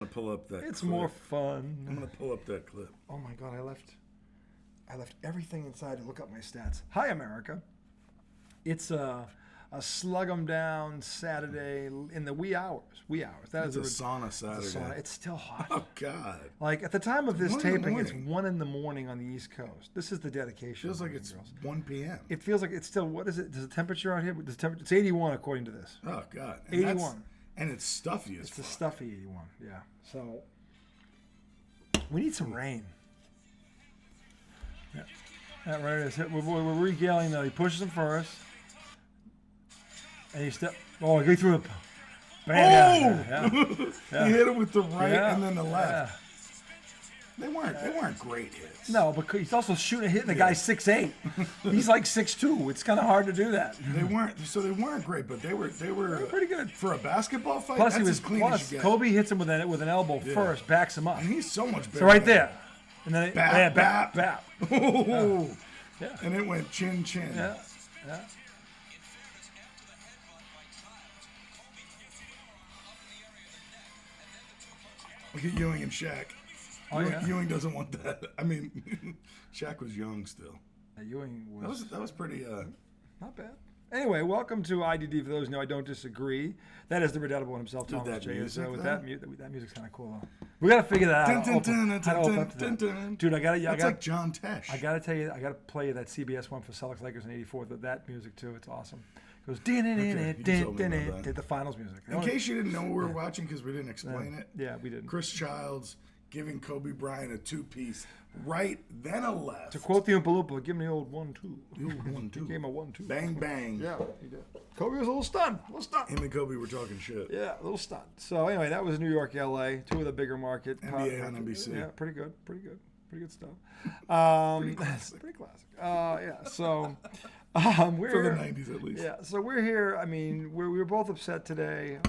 pull up that. It's clip. more fun. I'm gonna pull up that clip. Oh my God! I left everything inside to look up my stats. Hi, America. It's a slug 'em down Saturday in the wee hours. That It's is a sauna Saturday. It's still hot. Oh God! Like at the time of this 1 in the taping, it's morning. 1 in the morning on the East Coast. This is the dedication. Feels like boys it's and girls. 1 p.m. It feels like it's still. What is it? Does the temperature out here? It's 81 according to this. Oh God! 81. And it's stuffy as It's a fuck. stuffy 81. Yeah. So we need some rain. Yeah. That right is. We're regaling though. He pushes him first. And he he threw the. Bam, yeah. He hit him with the right Yeah, and then the left. yeah. They weren't great hits. No, but he's also shooting a hit. The guy's 6'8". He's like 6'2". It's kind of hard to do that. They weren't great, but they were Pretty good. for a basketball fight. Plus, that's he as was. clean as you get. Kobe hits him with an elbow first, backs him up. And he's so much better. So right there, and then Bap. bap. Oh. Yeah. And it went chin. Yeah. Look at Ewing and Shaq. Oh, yeah. Ewing doesn't want that. I mean, Shaq was young still. Ewing was That was pretty. not bad. Anyway, welcome to IDD. For those who know, I don't disagree. That is the redoubtable himself, Dude, Thomas that J. music, So with though? that music's kind of cool. Though. We got to figure that out. Dun, dun, How to open up to dun, that. dun. Dude, That's like John Tesh. I gotta tell you, I gotta play you that CBS one for Celtics Lakers in '84. That music too, it's awesome. It goes din din din din din din. The finals music. In case you didn't know we were watching because we didn't explain it. Yeah, we didn't. Chris Childs giving Kobe Bryant a 2-piece, right then a left. To quote the Oompa Loompa, give me the old 1-2. The old 1-2. He gave him a 1-2. Bang bang. Yeah, he did. Kobe was a little stunned. Him and Kobe were talking shit. Yeah, a little stunned. So anyway, that was New York, LA, two of the bigger market. NBA on NBC. Yeah, pretty good stuff. Pretty classic. Yeah. So we're For the 90s at least. Yeah. So we're here. I mean, we were both upset today.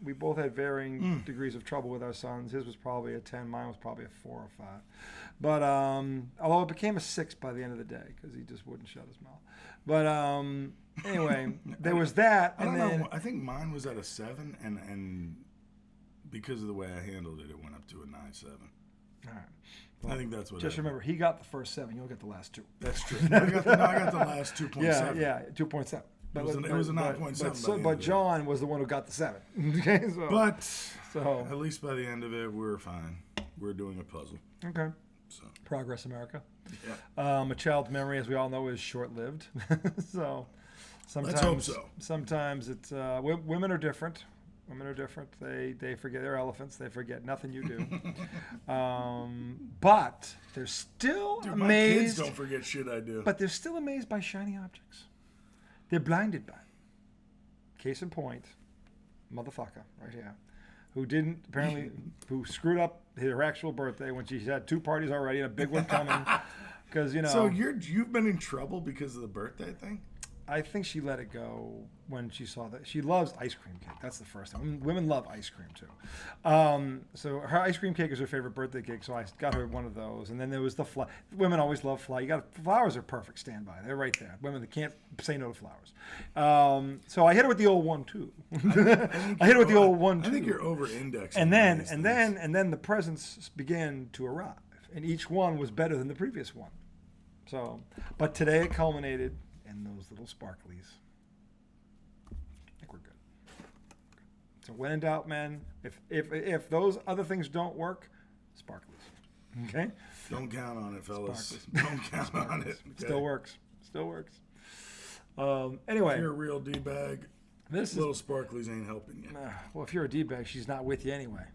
We both had varying degrees of trouble with our sons. His was probably a 10. Mine was probably a 4 or 5. But although it became a 6 by the end of the day because he just wouldn't shut his mouth. But anyway, there was that. I don't and then, know. I think mine was at a 7, and because of the way I handled it, it went up to a 9.7. All right. I think that's what. Just remember, he got the first 7. You'll get the last 2. That's true. I got the last 2.7. Yeah, 2.7. But It was a 9.7. But John was the one who got the 7. Okay, so at least by the end of it, we're fine. We're doing a puzzle. Okay. So Progress, America. yeah. A child's memory, as we all know, is short-lived. So sometimes, Let's hope so. Sometimes it's women are different. Women are different. They forget. They're elephants. They forget nothing you do. But they're still Dude, amazed. my kids don't forget shit I do. But they're still amazed by shiny objects. They're blinded by it. Case in point, motherfucker right here, who didn't apparently, who screwed up her actual birthday when she had 2 parties already and a big one coming. Because So you've been in trouble because of the birthday thing? I think she let it go when she saw that. She loves ice cream cake. That's the first thing. Women love ice cream too. So her ice cream cake is her favorite birthday cake. So I got her one of those. And then there was the women always love flowers. Flowers are perfect standby. They're right there. Women that can't say no to flowers. So I hit her with the old 1-2. I hit her with the old 1-2. I think you're over-indexing. And then the presents began to arrive, and each one was better than the previous one. So, but today it culminated in those little sparklies. I think we're good. So when in doubt, men, if those other things don't work, sparklies. Okay? Don't count on it, fellas. Don't count on it. Okay? Still works. Anyway. If you're a real D-bag, little sparklies ain't helping you. Well, if you're a D-bag, she's not with you anyway.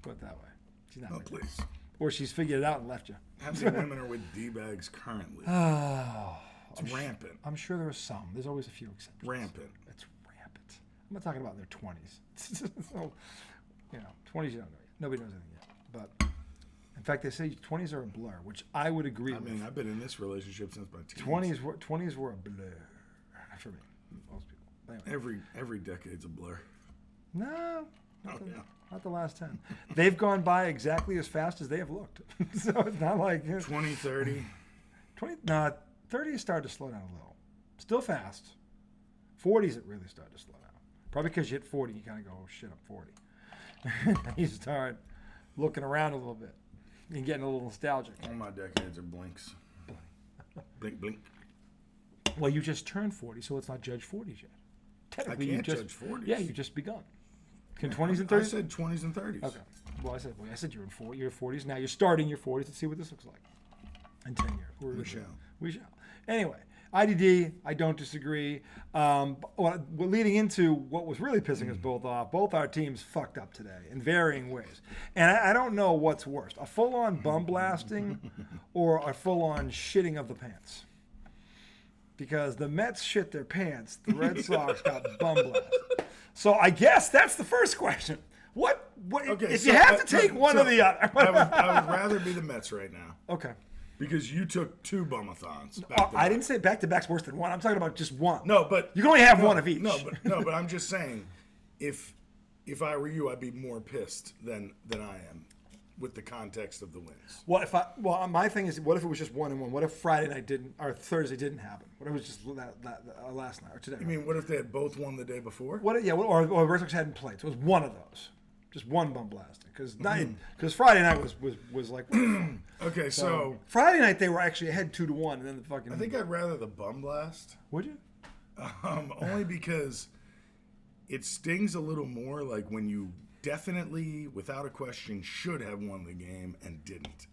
Put it that way. She's not with Please. you. Or she's figured it out and left you. How many women are with D-bags currently? Oh. It's rampant. I'm sure there are some. There's always a few exceptions. Rampant. It's rampant. I'm not talking about in their 20s. So, 20s you don't know yet. Nobody knows anything yet. But, in fact, they say 20s are a blur, which I would agree with. I mean, I've been in this relationship since my teens. 20s were a blur for me, most people. Anyway. Every decade's a blur. No, not the last 10. They've gone by exactly as fast as they have looked. So it's not like 20, 30. 30 started to slow down a little. Still fast. 40s it really started to slow down. Probably because you hit 40, you kind of go, oh shit, I'm 40. You start looking around a little bit and getting a little nostalgic. All my decades are blinks. Blink, blink. Well, you just turned 40, so it's not Judge 40s yet. Technically, I can't you just, judge 40s. Yeah, you've just begun. Can 20s and 30s? I said 20s and 30s. Okay. Well, I said you're in 40s. Now you're starting your 40s. Let's see what this looks like in 10 years. We shall. Anyway, IDD, I don't disagree. Leading into what was really pissing us both off, both our teams fucked up today in varying ways. And I don't know what's worse, a full-on bum blasting or a full-on shitting of the pants. Because the Mets shit their pants, the Red Sox got bum blasted. So I guess that's the first question. What okay, if you have to take one or the other? I would rather be the Mets right now. Okay. Because you took 2 bumathons. I didn't say back-to-back's worse than one. I'm talking about just one. No, but you can only have one of each. But I'm just saying, if I were you, I'd be more pissed than I am with the context of the wins. My thing is, what if it was just 1-1? What if Friday night didn't, or Thursday didn't happen? What if it was just last night or today? You mean, what if they had both won the day before? Or Red Sox hadn't played. So it was one of those. Just one bum blasting. Because Friday night was like... Okay, so... Friday night they were actually ahead 2-1, and then the fucking... I think I'd rather the bum blast. Would you? Only because it stings a little more like when you definitely, without a question, should have won the game and didn't.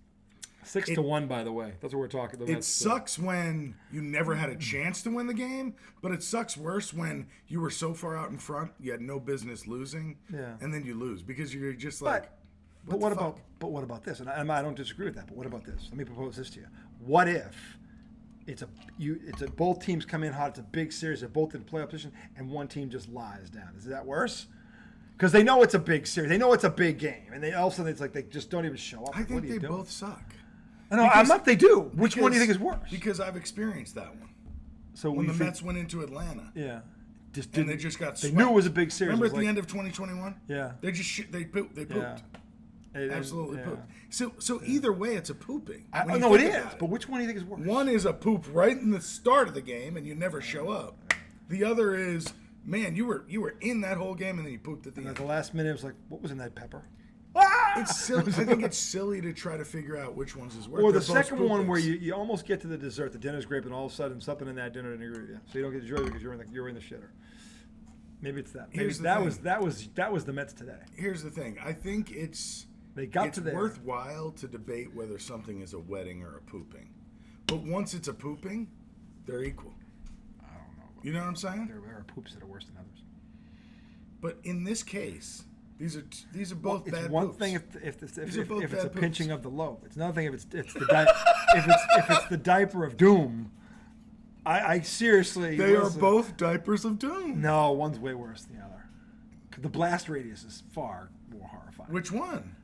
6-1, by the way. That's what we're talking about. It sucks when you never had a chance to win the game, but it sucks worse when you were so far out in front, you had no business losing, and then you lose because you're just like, But what about this? And I don't disagree with that. But what about this? Let me propose this to you. What if both teams come in hot? It's a big series. They're both in playoff position, and one team just lies down. Is that worse? Because they know it's a big series. They know it's a big game, and all of a sudden it's like they just don't even show up. I think they both suck. No, I'm not. They do. Which one do you think is worse? Because I've experienced that one. So when the Mets went into Atlanta, and they just got. They knew it was a big series. Remember at the end of 2021? Yeah. They pooped. Yeah. Absolutely pooped. So either way, it's a pooping. I know it is, but which one do you think is worse? One is a poop right in the start of the game, and you never show up. The other is, man, you were in that whole game, and then you pooped at the end. At the last minute, it was like, what was in that pepper? It's silly. I think it's silly to try to figure out which one's is worse. Or the second one where you almost get to the dessert, the dinner's great, and all of a sudden something in that dinner didn't agree with you, so you don't get to enjoy it because you're in the shitter. Maybe it's that. Maybe that was the Mets today. Here's the thing. I think it's worthwhile to debate whether something is a wetting or a pooping, but once it's a pooping, they're equal. I don't know. You know what I'm saying? There are poops that are worse than others. But in this case. These are both bad poops. It's one thing if it's a poops. pinching of the lobe. It's another thing if it's the diaper of doom. I seriously. They are both diapers of doom. No, one's way worse than the other. The blast radius is far more horrifying. Which one?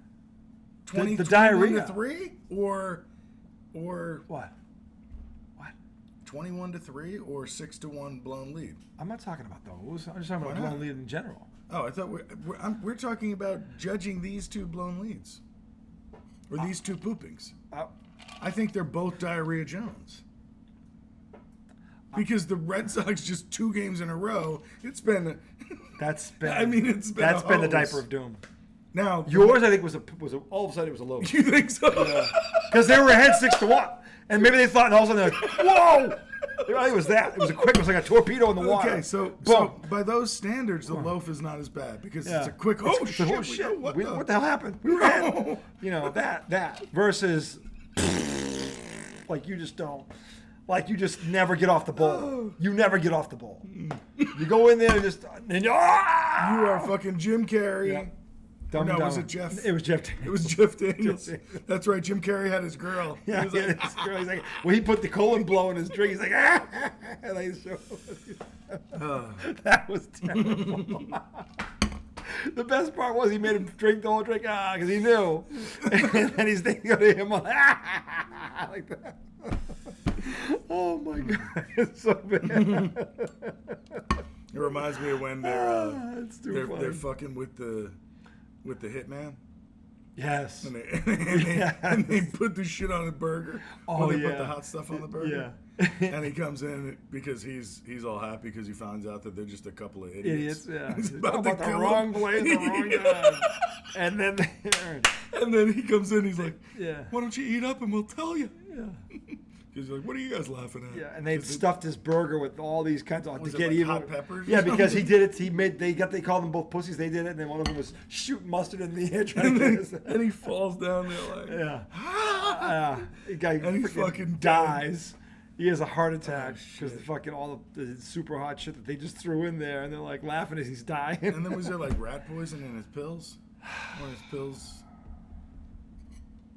The diarrhea. 21-3 or what? 21-3 or 6-1 blown lead. I'm not talking about those. I'm just talking about blown lead in general. Oh, I thought we're talking about judging these 2 blown leads, or these 2 poopings. I think they're both Diarrhea Jones. Because the Red Sox just 2 games in a row. It's been. That's been. It's been. That's been the diaper of doom. Now yours, I think, was all of a sudden it was a low. You think so? Because they were ahead 6-1, and maybe they thought, and all of a sudden they're like, whoa. I think it was that. It was like a torpedo in the water. Okay, so by those standards, the loaf is not as bad because it's a quick. Shit! What the hell happened? We were ahead. You know that versus like you just don't. Like you just never get off the ball. You never get off the ball. You go in there and you are fucking Jim Carrey. Yeah. Was it Jeff? It was Jeff. It was Jeff Daniels. That's right. Jim Carrey had his girl. Yeah, he had his girl. He's like, well, he put the colon blow in his drink. He's like, that was terrible. The best part was he made him drink the whole drink because he knew. And then he's thinking to him like that. Oh my God, it's so bad. It reminds me of when they're fucking with the hitman, Yes. And they put the shit on a burger. Oh, they put the hot stuff on the burger. Yeah. And he comes in because he's all happy because he finds out that they're just a couple of idiots. Yeah. He's about the wrong place, the wrong time. And then he comes in. He's like, yeah. Why don't you eat up and we'll tell you? Yeah. He's like, what are you guys laughing at? Yeah, and they stuffed his burger with all these kinds of to get like even. Hot peppers. Yeah, because he did it. They called them both pussies. They did it, and then one of them was shooting mustard in the air. And he falls down there like, yeah. The guy and he fucking dies. He has a heart attack because all the super hot shit that they just threw in there, and they're like laughing as he's dying. And then was there like rat poison in his pills? Or his pills?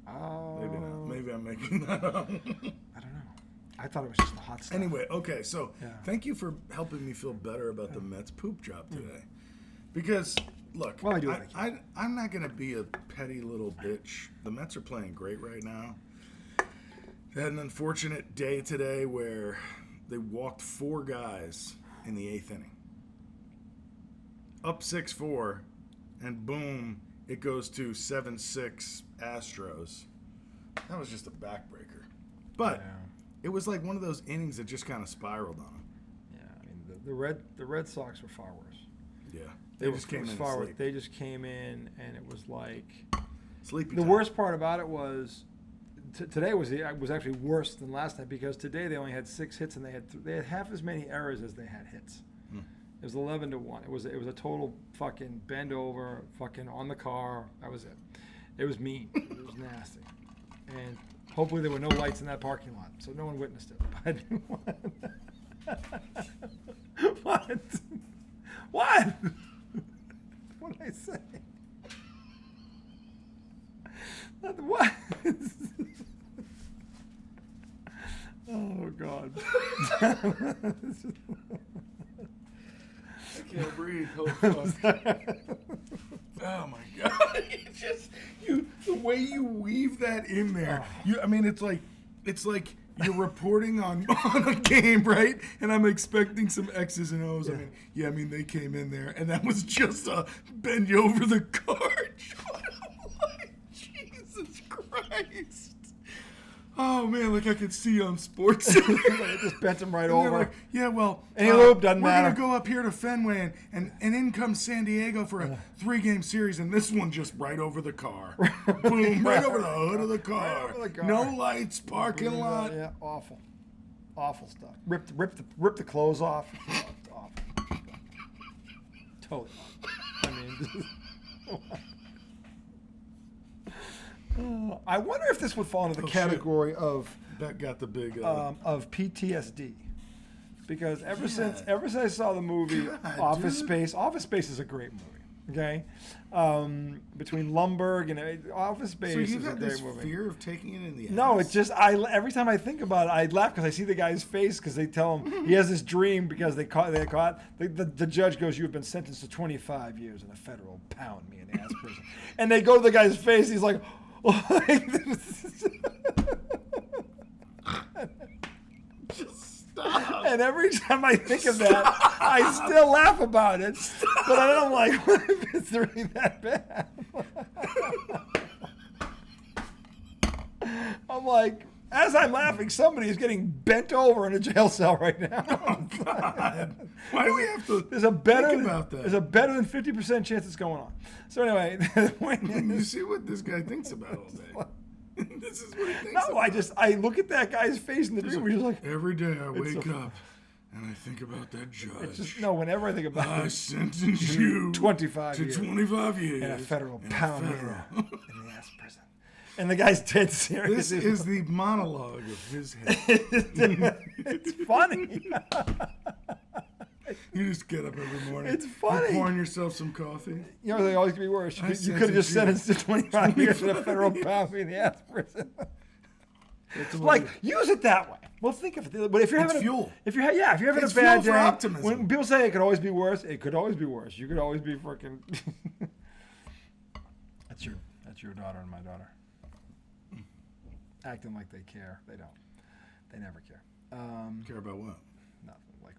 Maybe not. Maybe I'm making that up. I don't know. I thought it was just the hot stuff. Anyway, okay, so thank you for helping me feel better about the Mets poop job today. Because, look, I'm not going to be a petty little bitch. The Mets are playing great right now. They had an unfortunate day today where they walked 4 guys in the 8th inning. Up 6-4, and boom, it goes to 7-6 Astros. That was just a backbreaker. But it was like one of those innings that just kind of spiraled on them. Yeah, I mean the Red Sox were far worse. Yeah, they just came in far worse. They just came in and it was like sleepy. The worst part about it was today was actually worse than last night because today they only had 6 hits and they had half as many errors as they had hits. It was 11-1. It was a total fucking bend over, fucking on the car. That was it. It was mean. It was nasty. And hopefully there were no lights in that parking lot, so no one witnessed it. What? What? What did I say? What? Oh, God. I can't breathe. Oh, fuck. Oh my God! It's just the way you weave that in there. It's like you're reporting on a game, right? And I'm expecting some X's and O's. Yeah. They came in there, and that was just a bend you over the card shot. I'm like, Jesus Christ! Oh man, like I could see on Sports. It just bent him right over. Like, yeah, well, any loop doesn't matter. We're gonna go up here to Fenway, and in comes San Diego for a 3-game series, and this one just right over the car. Boom, right over the hood of the car. Right over the car. No lights, parking lot. Yeah, awful stuff. Rip the clothes off. Awful. Totally awful. I wonder if this would fall into the category of that got the big of PTSD, because ever since I saw the movie Office Space is a great movie. Okay, between Lumbergh and Office Space is a great movie. So you got this fear of taking it in the ass? No, it's just every time I think about it, I laugh because I see the guy's face because they tell him he has this dream because they caught the judge goes, "You have been sentenced to 25 years in a federal pound me in the ass prison," and they go to the guy's face. He's like. Just stop. And every time I think of that, I still laugh about it. But I'm like, what if it's really that bad? I'm like, as I'm laughing, somebody is getting bent over in a jail cell right now. Oh God! Why do we have to think about that? There's a better than 50% chance it's going on. So anyway, you see what this guy thinks about all day. This is what he thinks. No, I look at that guy's face in the dream. He's like, every day I wake up and I think about that judge. Whenever I think about it, I sentence you 25 to 25 years in a federal pound in the ass prison. And the guy's dead serious. This is the monologue of his head. It's funny. You just get up every morning. It's funny. You're pouring yourself some coffee. You know, they always could be worse. You could have just sentenced to 25 years in a federal pound in the ass prison. Like, use it that way. Well, think of it. But if you're having fuel. If you're having a bad day, optimism. When people say it could always be worse, it could always be worse. You could always be freaking. That's your daughter and my daughter. Acting like they care. They don't. They never care. Care about what? Nothing. Like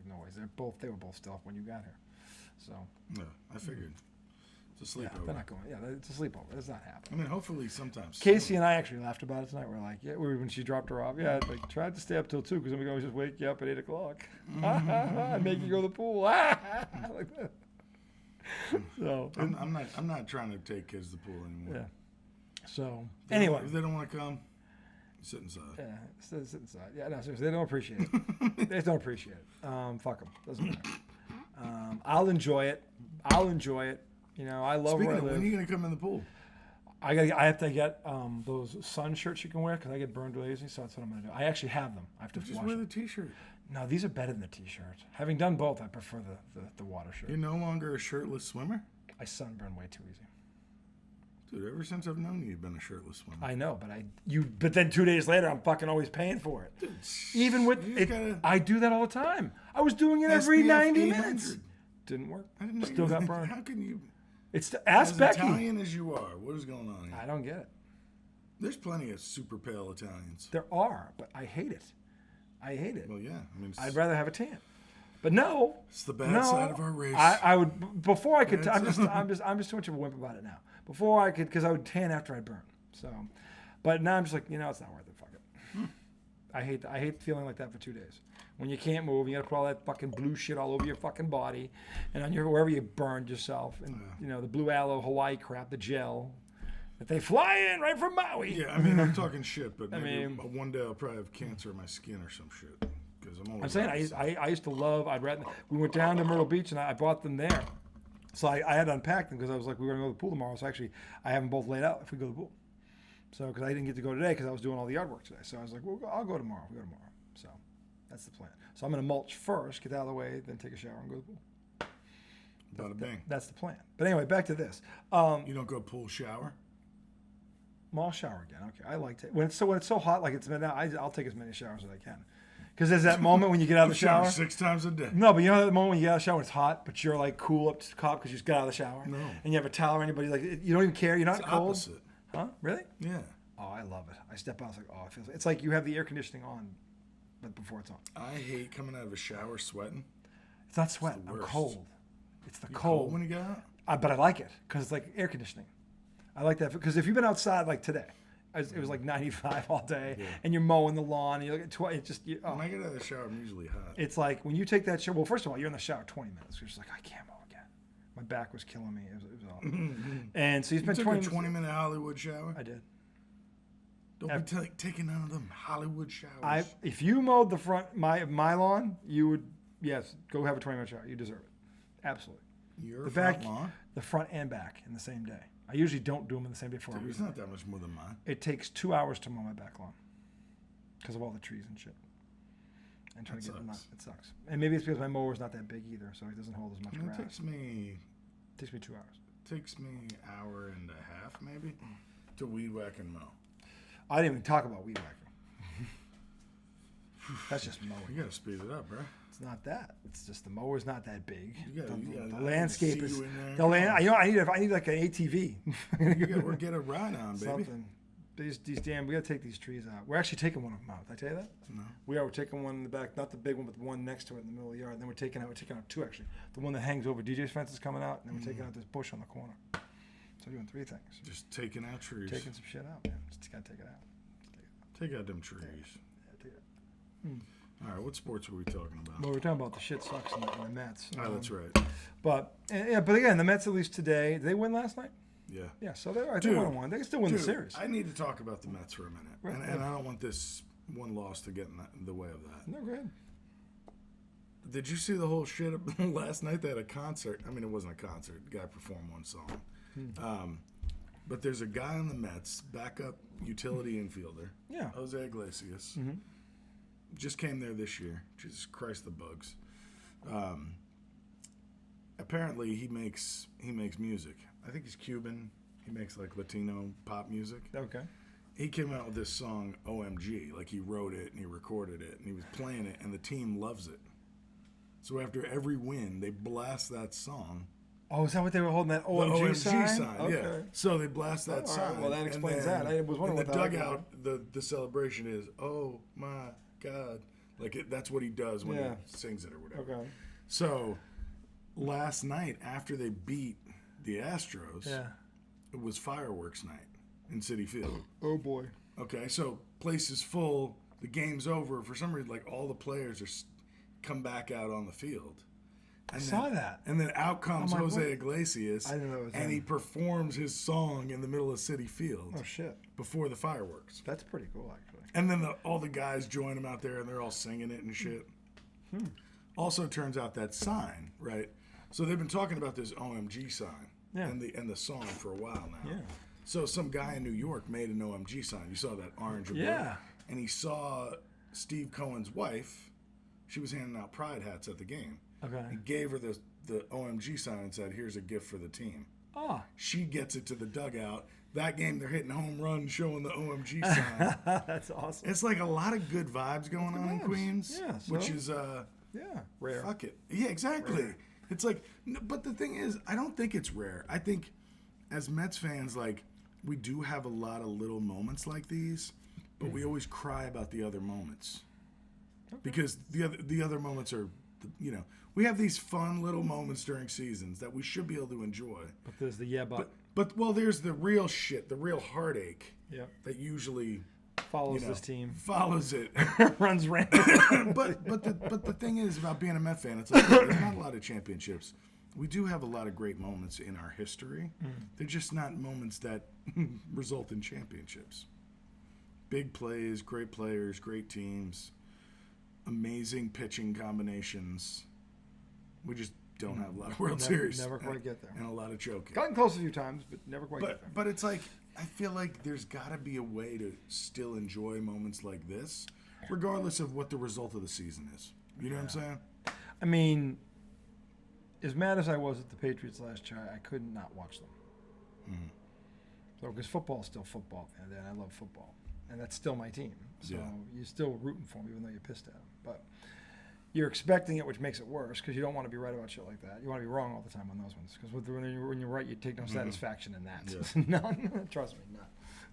noise. They were both still up when you got here. So. Yeah, I figured. It's a sleepover. Yeah, they're not going. Yeah, it's a sleepover. It's not happening. I mean, hopefully sometimes. Casey and I actually laughed about it tonight. We're like, yeah, when she dropped her off, yeah, like tried to stay up till 2 because then we can always just wake you up at 8 o'clock and make you go to the pool. Like that. So I'm not trying to take kids to the pool anymore. Yeah. So anyway, if they don't want to come, sit inside. Yeah, sit inside. Yeah, no, seriously, they don't appreciate it. They don't appreciate it. Fuck them. Doesn't matter. I'll enjoy it. You know, I love where I live. When are you gonna come in the pool? I have to get those sun shirts you can wear because I get burned lazy. So that's what I'm gonna do. I actually have them. I have to Just wash wear them. the t-shirt. No, these are better than the t-shirt. Having done both, I prefer the water shirt. You're no longer a shirtless swimmer? I sunburn way too easy. Dude, ever since I've known you, you've been a shirtless swimmer. I know, but then 2 days later, I'm fucking always paying for it. Dude, even with it, I do that all the time. I was doing it every 90 minutes. Didn't work. I didn't know Still got burned. How can you? Ask as Becky. Italian as you are, what is going on here? I don't get it. There's plenty of super pale Italians. There are, but I hate it. Well, yeah. I mean, I'd rather have a tan. But no, it's the bad side of our race. I would before I could. I'm just too much of a wimp about it now. Before I could, because I would tan after I burn. So, but now I'm just like, it's not worth it. Fuck it. I hate feeling like that for 2 days. When you can't move, you got to put all that fucking blue shit all over your fucking body, and on wherever you burned yourself, and the blue aloe Hawaii crap, the gel that they fly in right from Maui. Yeah, I mean, I'm talking shit, but maybe one day I'll probably have cancer in my skin or some shit. Because I'm saying I used to love. We went down to Myrtle Beach and I bought them there, so I had to unpack them because I was like, we were gonna go to the pool tomorrow. So actually, I have them both laid out if we go to the pool. So because I didn't get to go today because I was doing all the yard work today. So I was like, well, I'll go tomorrow. We go tomorrow. So that's the plan. So I'm gonna mulch first, get that out of the way, then take a shower and go to the pool. Bada bing. That's the plan. But anyway, back to this. You don't go pool shower? I'll shower again. Okay, I like it when it's so hot like it's been now. I'll take as many showers as I can. Because there's that moment when you get out of the shower. 6 times a day. No, but you know that moment when you get out of the shower, it's hot, but you're like cool up to the cop because you just got out of the shower. No. And you have a towel around your body. Like you don't even care. You're not it's cold. Opposite. Huh? Really? Yeah. Oh, I love it. I step out. It's like, it feels. It's like you have the air conditioning on, but before it's on. I hate coming out of a shower sweating. It's not sweat. I'm cold. It's the You're cold when you get out. But I like it because it's like air conditioning. I like that because if you've been outside like today. It was like 95 all day, and you're mowing the lawn, and you look at it just. When I get out of the shower, I'm usually hot. It's like when you take that shower. Well, first of all, you're in the shower 20 minutes. You're just like, I can't mow again. My back was killing me. It was awful. And so you spent 20-minute Hollywood shower. I did. Don't be taking none of them Hollywood showers. If you mowed the front my lawn, you would go have a 20-minute shower. You deserve it. Absolutely. Your the front back, lawn? The front and back in the same day. I usually don't do them in the same day for a reason. It's not that much more than mine. It takes 2 hours to mow my back lawn because of all the trees and shit. And trying to get them out. It sucks. And maybe it's because my mower's not that big either, so it doesn't hold as much grass. It takes me 2 hours. Takes me an hour and a half maybe to weed whack and mow. I didn't even talk about weed whacking. That's just mowing. You gotta speed it up, bro. It's not that. It's just the mower's not that big. The landscape is the land. I need like an ATV. Or get a ride on, baby. Something. These damn. We gotta take these trees out. We're actually taking one of them out. Did I tell you that? No. We're taking one in the back, not the big one, but the one next to it in the middle of the yard. And then we're taking out 2 actually. The one that hangs over DJ's fence is coming out, and then we're taking out this bush on the corner. So we're doing 3 things. Just taking out trees. Taking some shit out, man. Just gotta take it out. Take out them trees. Yeah, take it out. All right, what sports were we talking about? Well, we're talking about the shit sucks in the Mets. Oh, that's right. But again, the Mets at least today, did they win last night? Yeah. Yeah, so they 1-1. They can still win the series. I need to talk about the Mets for a minute, Right, and I don't want this one loss to get in the way of that. No, go ahead. Did you see the whole shit last night? They had a concert. I mean, it wasn't a concert. The guy performed one song. But there's a guy on the Mets, backup utility infielder. Yeah. Jose Iglesias. Mm-hmm. Just came there this year. Jesus Christ, the bugs. Apparently, he makes music. I think he's Cuban. He makes like Latino pop music. Okay. He came out with this song, OMG. Like he wrote it and he recorded it and he was playing it and the team loves it. So after every win, they blast that song. Oh, is that what they were holding, that OMG sign? Okay. Yeah. So they blast that sign. Well, that explains that. I was wondering what the dugout, the celebration is, oh my God. Like that's what he does when he sings it or whatever. Okay. So last night, after they beat the Astros, it was fireworks night in Citi Field. Oh boy. Okay, so place is full. The game's over. For some reason, like all the players come back out on the field. I saw that. And then out comes Jose Iglesias. I didn't know it was and him. he performs his song in the middle of Citi Field. Oh shit! Before the fireworks. That's pretty cool, actually. And then all the guys join him out there, and they're all singing it and shit. Also, turns out that sign, right? So they've been talking about this OMG sign and the song for a while now. Yeah. So some guy in New York made an OMG sign. You saw that orange and blue. Yeah. And he saw Steve Cohen's wife. She was handing out pride hats at the game. Okay. He gave her the OMG sign and said, "Here's a gift for the team." Oh. She gets it to the dugout. That game, they're hitting home runs showing the OMG sign. That's awesome. It's like a lot of good vibes going on in Queens, which is rare. Fuck it. Yeah, exactly. Rare. It's like, but the thing is, I don't think it's rare. I think as Mets fans, like, we do have a lot of little moments like these, but we always cry about the other moments because the other moments are, we have these fun little moments during seasons that we should be able to enjoy. But there's the But there's the real shit, the real heartache that usually follows this team, follows it, runs random. but the thing is about being a Met fan, it's like there's not a lot of championships. We do have a lot of great moments in our history. They're just not moments that result in championships. Big plays, great players, great teams, amazing pitching combinations. We just don't have a lot of World Series. Never quite get there. And a lot of choking. Gotten close a few times, but never quite get there. But it's like, I feel like there's got to be a way to still enjoy moments like this, regardless of what the result of the season is. You know what I'm saying? I mean, as mad as I was at the Patriots last year, I could not watch them. So, because football is still football, and I love football. And that's still my team. So you're still rooting for them, even though you're pissed at them. But you're expecting it, which makes it worse because you don't want to be right about shit like that. You want to be wrong all the time on those ones because when you're right, you take no satisfaction in that. Yeah. None. Trust me, none.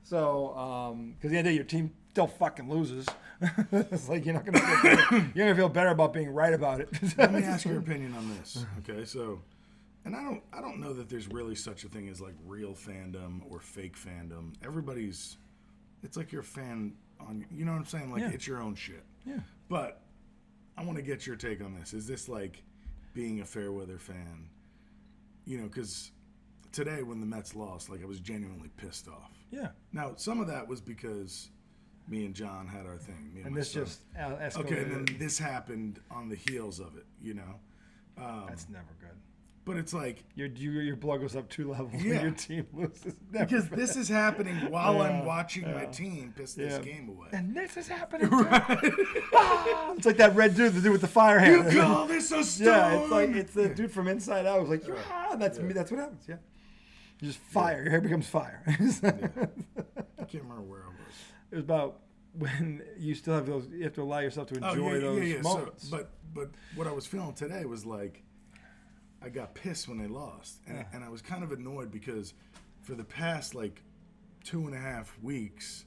So, because the end of the day, your team still fucking loses. It's like you're not gonna feel better. You're gonna feel better about being right about it. Let me ask your opinion on this. Okay, so, and I don't know that there's really such a thing as like real fandom or fake fandom. It's like you're a fan on, you know what I'm saying? Like it's your own shit. Yeah. But I want to get your take on this. Is this like being a fair weather fan? Because today when the Mets lost, like I was genuinely pissed off. Yeah. Now, some of that was because me and John had our thing. And this just escalated. Okay, and then this happened on the heels of it, That's never good. But it's like your blood goes up 2 levels when your team loses. Because this is happening while I'm watching my team piss this game away. And this is happening. It's like that red dude, the dude with the fire hand. You call this a storm? Yeah, it's the dude from Inside Out. I was like, that's me. That's what happens. Yeah, you just fire. Your hair becomes fire. I can't remember where I was. It was about when you still have those. You have to allow yourself to enjoy those moments. So, but what I was feeling today was like, I got pissed when they lost, and I was kind of annoyed because for the past like 2.5 weeks,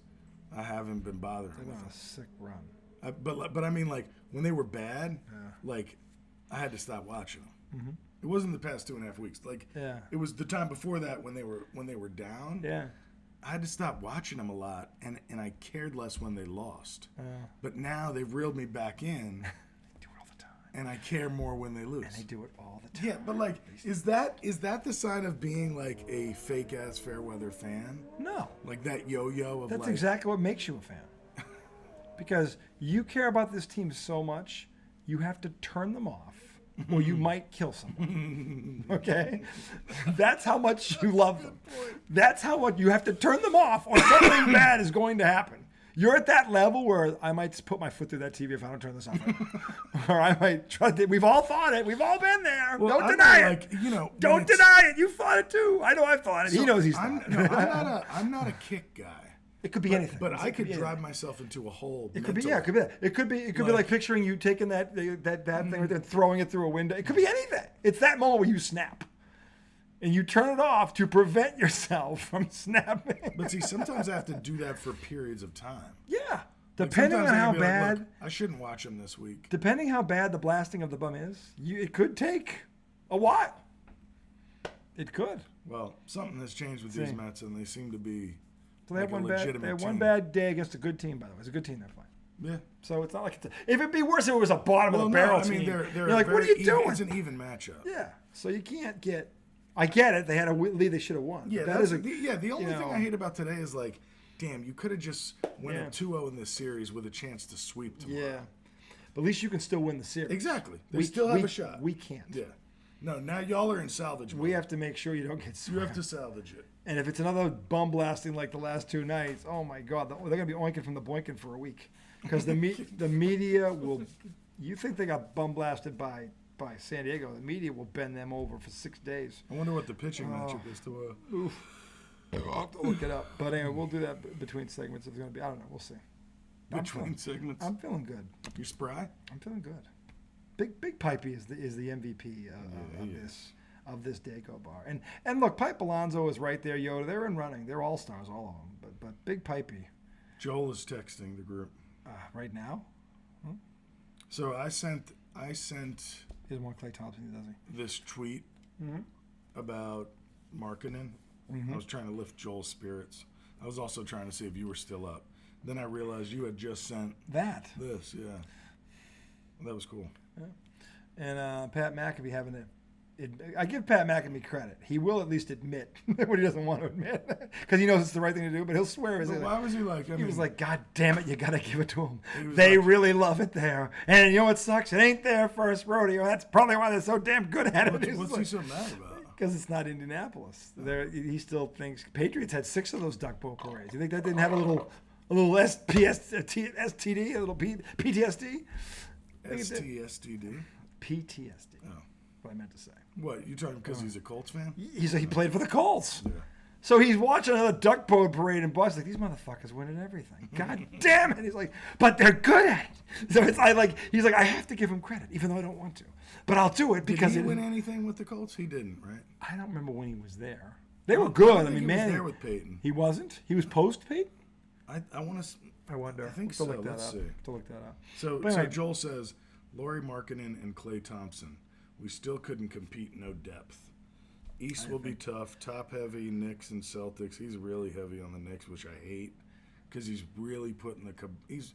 I haven't been bothering with them. A sick run. But I mean, like when they were bad, like I had to stop watching them. It wasn't the past 2.5 weeks. Like it was the time before that when they were down. Yeah. I had to stop watching them a lot, and I cared less when they lost. But now they've reeled me back in. And I care more when they lose. And they do it all the time. Yeah, but like, is that the sign of being like a fake ass fair weather fan? No. Like that yo-yo of That's exactly what makes you a fan. Because you care about this team so much, you have to turn them off, or you might kill someone. Okay? That's how much you love them. That's how much you have to turn them off, or something bad is going to happen. You're at that level where I might put my foot through that TV if I don't turn this off. Or I might trust it. We've all thought it. We've all been there. Well, don't deny it. Like, don't deny it. You thought it too. I know I've thought it. So he knows he's thought it. I'm not a kick guy. It could be anything. But I could drive myself into a hole. It could be that. It could be like picturing you taking that bad thing and throwing it through a window. It could be anything. It's that moment where you snap. And you turn it off to prevent yourself from snapping. But see, sometimes I have to do that for periods of time. Yeah. Depending on how bad. Look, I shouldn't watch them this week. Depending how bad the blasting of the bum is, it could take a while. It could. Well, something has changed with these Mets, and they seem to be so they like had a legitimate team. one bad day against a good team, by the way. It's a good team they're playing. Yeah. So it's not like if it'd be worse if it was a bottom of the barrel team. They're You're like, what are you doing? It's an even matchup. Yeah. So you can't get. I get it. They had a lead they should have won. Yeah. The only thing I hate about today is like, damn, you could have just went a 2-0 in this series with a chance to sweep tomorrow. Yeah. But at least you can still win the series. Exactly. We still have a shot. We can't. Yeah. No, now y'all are in salvage mode. We have to make sure you don't get swept. You have to salvage it. And if it's another bum blasting like the last 2 nights, oh my God, they're going to be oinking from the boinking for a week. Because the media will, you think they got bum blasted by San Diego, the media will bend them over for 6 days. I wonder what the pitching matchup is tomorrow. Oof. I'll have to look it up. But anyway, we'll do that between segments. If it's going to be, I don't know, we'll see. Between segments? I'm feeling good. You spry? I'm feeling good. Big Pipey is the MVP of this Daco bar. And look, Pipe Alonso is right there, Yoda. They're in running. They're all stars, all of them. But Big Pipey. Joel is texting the group. Right now? So I sent. He doesn't want Clay Thompson, does he? This tweet about Markkanen. I was trying to lift Joel's spirits. I was also trying to see if you were still up. Then I realized you had just sent this. Yeah, that was cool. Yeah. And Pat McAfee having it. I give Pat McAfee credit. He will at least admit what he doesn't want to admit because he knows it's the right thing to do. But he'll swear. But why was he like? He was like, "God damn it, you got to give it to them. They really love it there. And you know what sucks? It ain't their first rodeo. That's probably why they're so damn good at it." What's he so mad about? Because it's not Indianapolis. He still thinks Patriots had 6 of those duck boat parades. You think that didn't have a little STD, a little PTSD? STSTD? PTSD. Oh. What I meant to say. What, you talking because he's a Colts fan? He played for the Colts. Yeah. So he's watching another duck boat parade and Buzz like, these motherfuckers winning everything. God damn it. He's like, but they're good at it. So he's like, I have to give him credit, even though I don't want to. But I'll do it because Did he win anything with the Colts? He didn't, right? I don't remember when he was there. They were good. I mean, he was there with Peyton. He wasn't? He was post Peyton? I want to. I wonder. I think so. Let's see. To look that up. So Joel says, Lauri Markkanen and Clay Thompson. We still couldn't compete, no depth. East will be tough, top heavy, Knicks and Celtics. He's really heavy on the Knicks, which I hate, because he's really putting he's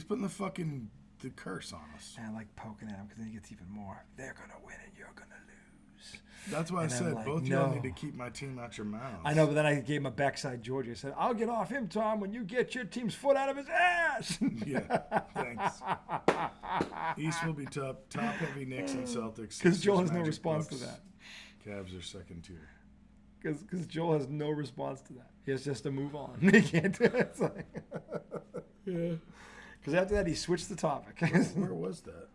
putting the curse on us. And I like poking at him because then he gets even more. They're gonna win and you're gonna lose. That's why I said like, both y'all need to keep my team out your mouths. I know, but then I gave him a backside Georgia. I said, I'll get off him, Tom, when you get your team's foot out of his ass. Yeah, thanks. East will be tough, top heavy Knicks and Celtics. Because Joel has no response to that. Cavs are second tier. Because Joel has no response to that. He has just to move on. He can't do it. Yeah. Because after that, he switched the topic. Where was that?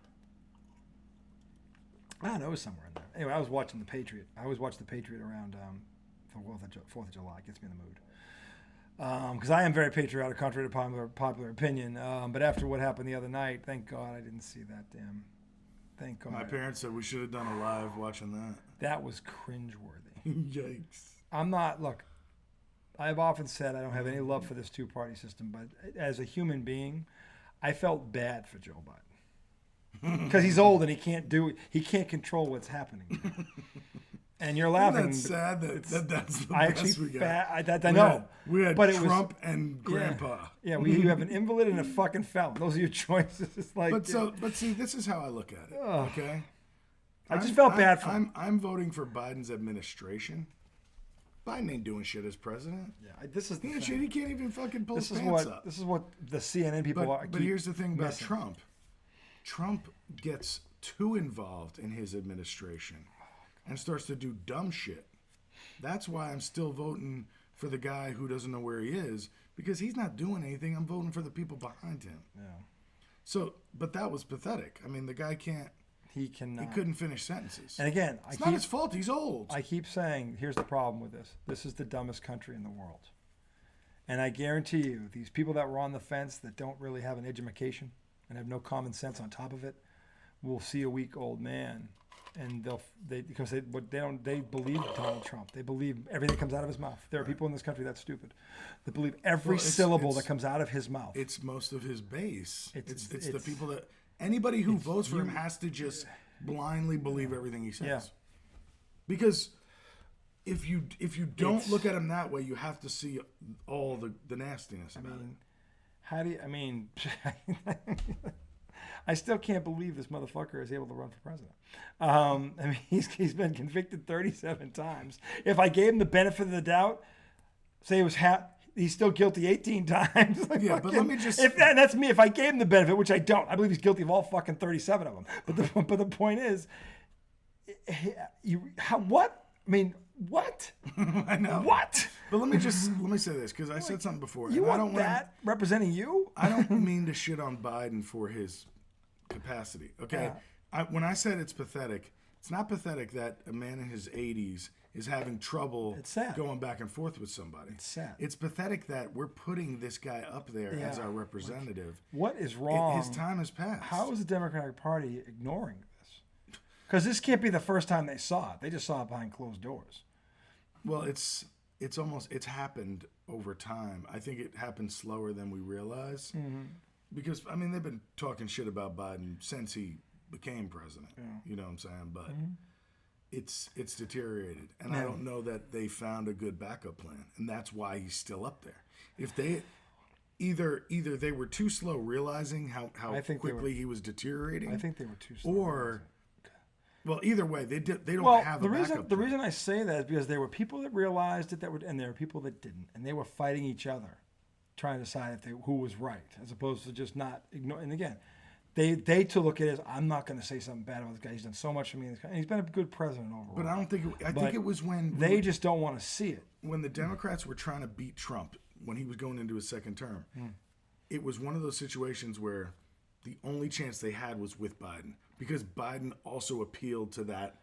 I don't know. It was somewhere in there. Anyway, I was watching The Patriot. I always watch The Patriot around for 4th of July. It gets me in the mood. Because I am very patriotic, contrary to popular opinion. But after what happened the other night, thank God I didn't see that damn. Thank God. My parents said we should have done a live watching that. That was cringeworthy. Yikes. Look, I've often said I don't have any love for this two-party system, but as a human being, I felt bad for Joe Biden. Because he's old and he can't control what's happening. And you're laughing. Isn't that sad that's the best we got? I know. We had Trump and Grandpa. Yeah, you have an invalid and a fucking felon. Those are your choices. It's like, but see, this is how I look at it. Okay, I just felt bad for him. I'm voting for Biden's administration. Biden ain't doing shit as president. Yeah, this is he can't even fucking pull his pants up. This is what the CNN people are. But here's the thing about Trump. Trump gets too involved in his administration and starts to do dumb shit. That's why I'm still voting for the guy who doesn't know where he is, because he's not doing anything. I'm voting for the people behind him. Yeah. So, but that was pathetic. I mean, the guy can't. He cannot. He couldn't finish sentences. And again, it's not his fault. He's old. I keep saying, here's the problem with this. This is the dumbest country in the world. And I guarantee you, these people that were on the fence that don't really have an education and have no common sense on top of it will see a weak old man. And they believe Donald Trump. They believe everything that comes out of his mouth. There are people in this country that's stupid. They believe every syllable that comes out of his mouth. It's most of his base. It's the people that anybody who votes for him has to just blindly believe everything he says. Yeah. Because if you don't look at him that way, you have to see all the nastiness about it. How do you? I mean, I still can't believe this motherfucker is able to run for president. I mean, he's been convicted 37 times. If I gave him the benefit of the doubt, say it was he's still guilty 18 times. Like, yeah, but let me just. That's me. If I gave him the benefit, which I don't, I believe he's guilty of all fucking 37 of them. But the point is, what? I mean, what? I know. What? But let me say this, because I said something before. You want that representing you? I don't mean to shit on Biden for his capacity. Okay, when I said it's pathetic, it's not pathetic that a man in his 80s is having trouble going back and forth with somebody. It's sad. It's pathetic that we're putting this guy up there as our representative. What is wrong? His time has passed. How is the Democratic Party ignoring this? Because this can't be the first time they saw it. They just saw it behind closed doors. Well, it's happened over time. I think it happened slower than we realize. Mm-hmm. Because, I mean, they've been talking shit about Biden since he became president. Yeah. You know what I'm saying? But it's deteriorated. And I don't know that they found a good backup plan. And that's why he's still up there. If they either they were too slow realizing how quickly he was deteriorating. I think they were too slow. Or, well, either way, they don't have a backup plan. The reason I say that is because there were people that realized it and there were people that didn't. And they were fighting each other, trying to decide who was right, as opposed to just not ignore. And again, they to look at it as, I'm not going to say something bad about this guy. He's done so much for me. And he's been a good president overall. But I don't think I think it was when they just don't want to see it. When the Democrats were trying to beat Trump when he was going into his second term, it was one of those situations where the only chance they had was with Biden, because Biden also appealed to that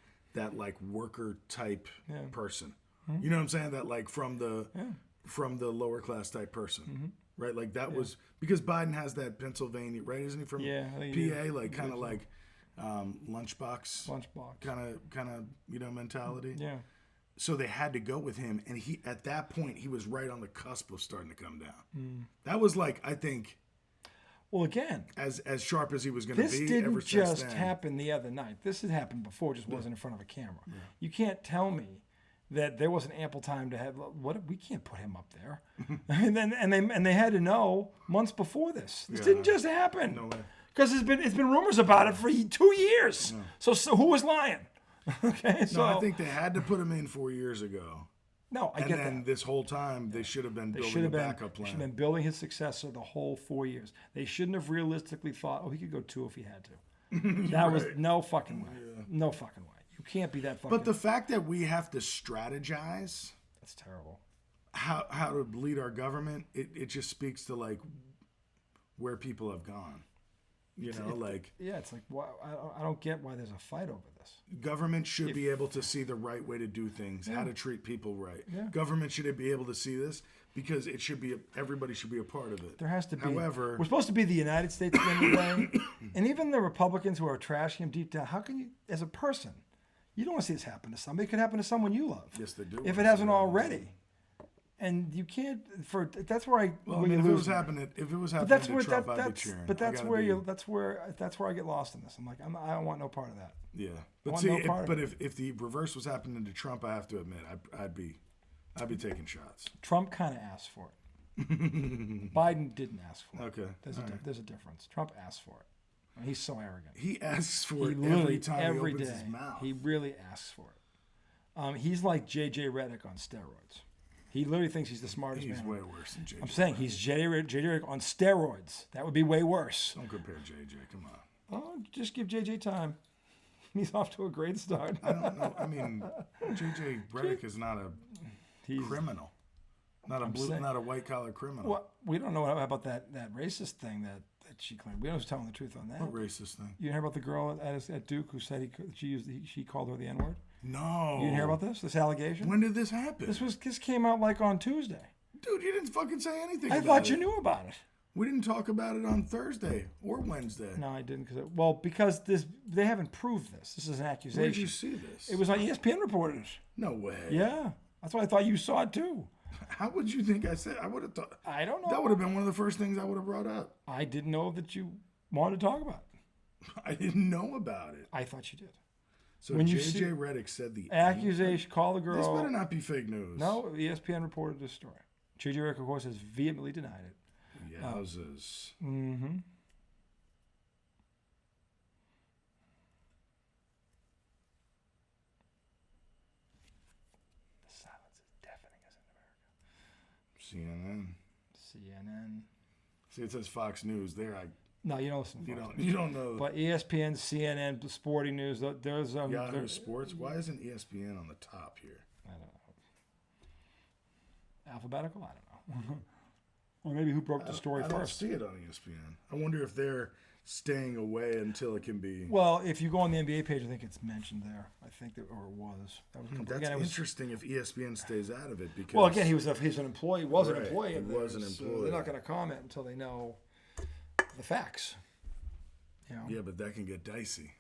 like worker type person. You know what I'm saying? That like from the lower class type person, right? Like that was because Biden has that Pennsylvania, right? Isn't he from PA? Like kind of like lunchbox kind of mentality. Yeah. So they had to go with him, and he at that point he was right on the cusp of starting to come down. That was like, I think. Well, again, as sharp as he was going to be. This didn't just happen the other night. This had happened before, just wasn't in front of a camera. Yeah. You can't tell me that there wasn't ample time to have. We can't put him up there. and they had to know months before this. This didn't just happen. No way. Because it's been rumors about it for 2 years. No. So who was lying? Okay. So I think they had to put him in 4 years ago. No, I get that. And then this whole time, they should have been building a backup plan. They should have been building his successor the whole 4 years. They shouldn't have realistically thought, he could go 2 if he had to. That was no fucking way. Yeah. No fucking way. You can't be that fucking. But the fact that we have to strategize. That's terrible. How to lead our government, it just speaks to like where people have gone. It's like I don't get why there's a fight over this. Government should be able to see the right way to do things, how to treat people right. Yeah. Government should be able to see this because it should be everybody should be a part of it. There has to be. However, we're supposed to be the United States at the end of the day, and even the Republicans who are trashing him deep down. How can you, as a person, you don't want to see this happen to somebody? It could happen to someone you love. Yes, they do. If it hasn't already. And you can't that's where if it was happening to Trump, I'd be cheering. But that's where I get lost in this. I'm like, I don't want no part of that. Yeah, but see, if the reverse was happening to Trump, I have to admit, I'd be taking shots. Trump kind of asked for it. Biden didn't ask for it. Okay, there's a difference. Trump asked for it. He's so arrogant. He asks for it every time he opens his mouth. He really asks for it. He's like J.J. Redick on steroids. He literally thinks he's the smartest man. He's way worse than JJ. I'm saying he's J.J. Redick on steroids. That would be way worse. Don't compare JJ. Come on. Oh, just give JJ time. He's off to a great start. I don't know. I mean, JJ Redick is not a criminal. Not a white collar criminal. Well, we don't know about that racist thing that she claimed. We don't know who's telling the truth on that. What racist thing? You hear about the girl at Duke who said she called her the N-word? No. You didn't hear about this allegation? When did this happen? This came out like on Tuesday. Dude, you didn't fucking say anything I thought you knew about it. We didn't talk about it on Thursday or Wednesday. No, I didn't. Because they haven't proved this. This is an accusation. Where did you see this? It was on ESPN reported it. No way. Yeah. That's why I thought you saw it too. How would you think I said? I would have thought. I don't know. That would have been one of the first things I would have brought up. I didn't know that you wanted to talk about it. I didn't know about it. I thought you did. So when you JJ see Redick said the accusation, call the girl. This better not be fake news. No, ESPN reported this story. JJ Redick, of course, has vehemently denied it. Yowzers. Mm-hmm. The silence is deafening us in America. CNN. See, it says Fox News there. No, you don't listen. You don't know. But ESPN, CNN, Sporting News. There's Yahoo Sports. Why isn't ESPN on the top here? I don't know. Alphabetical? I don't know. Or maybe who broke the story I first? don't see it on ESPN. I wonder if they're staying away until it can be. Well, if you go on the NBA page, I think it's mentioned there. I think that, or it was. That's interesting if ESPN stays out of it because. Well, again, he's an employee. He was an employee. He was an employee. So they're not going to comment until they know the facts. You know? Yeah, but that can get dicey.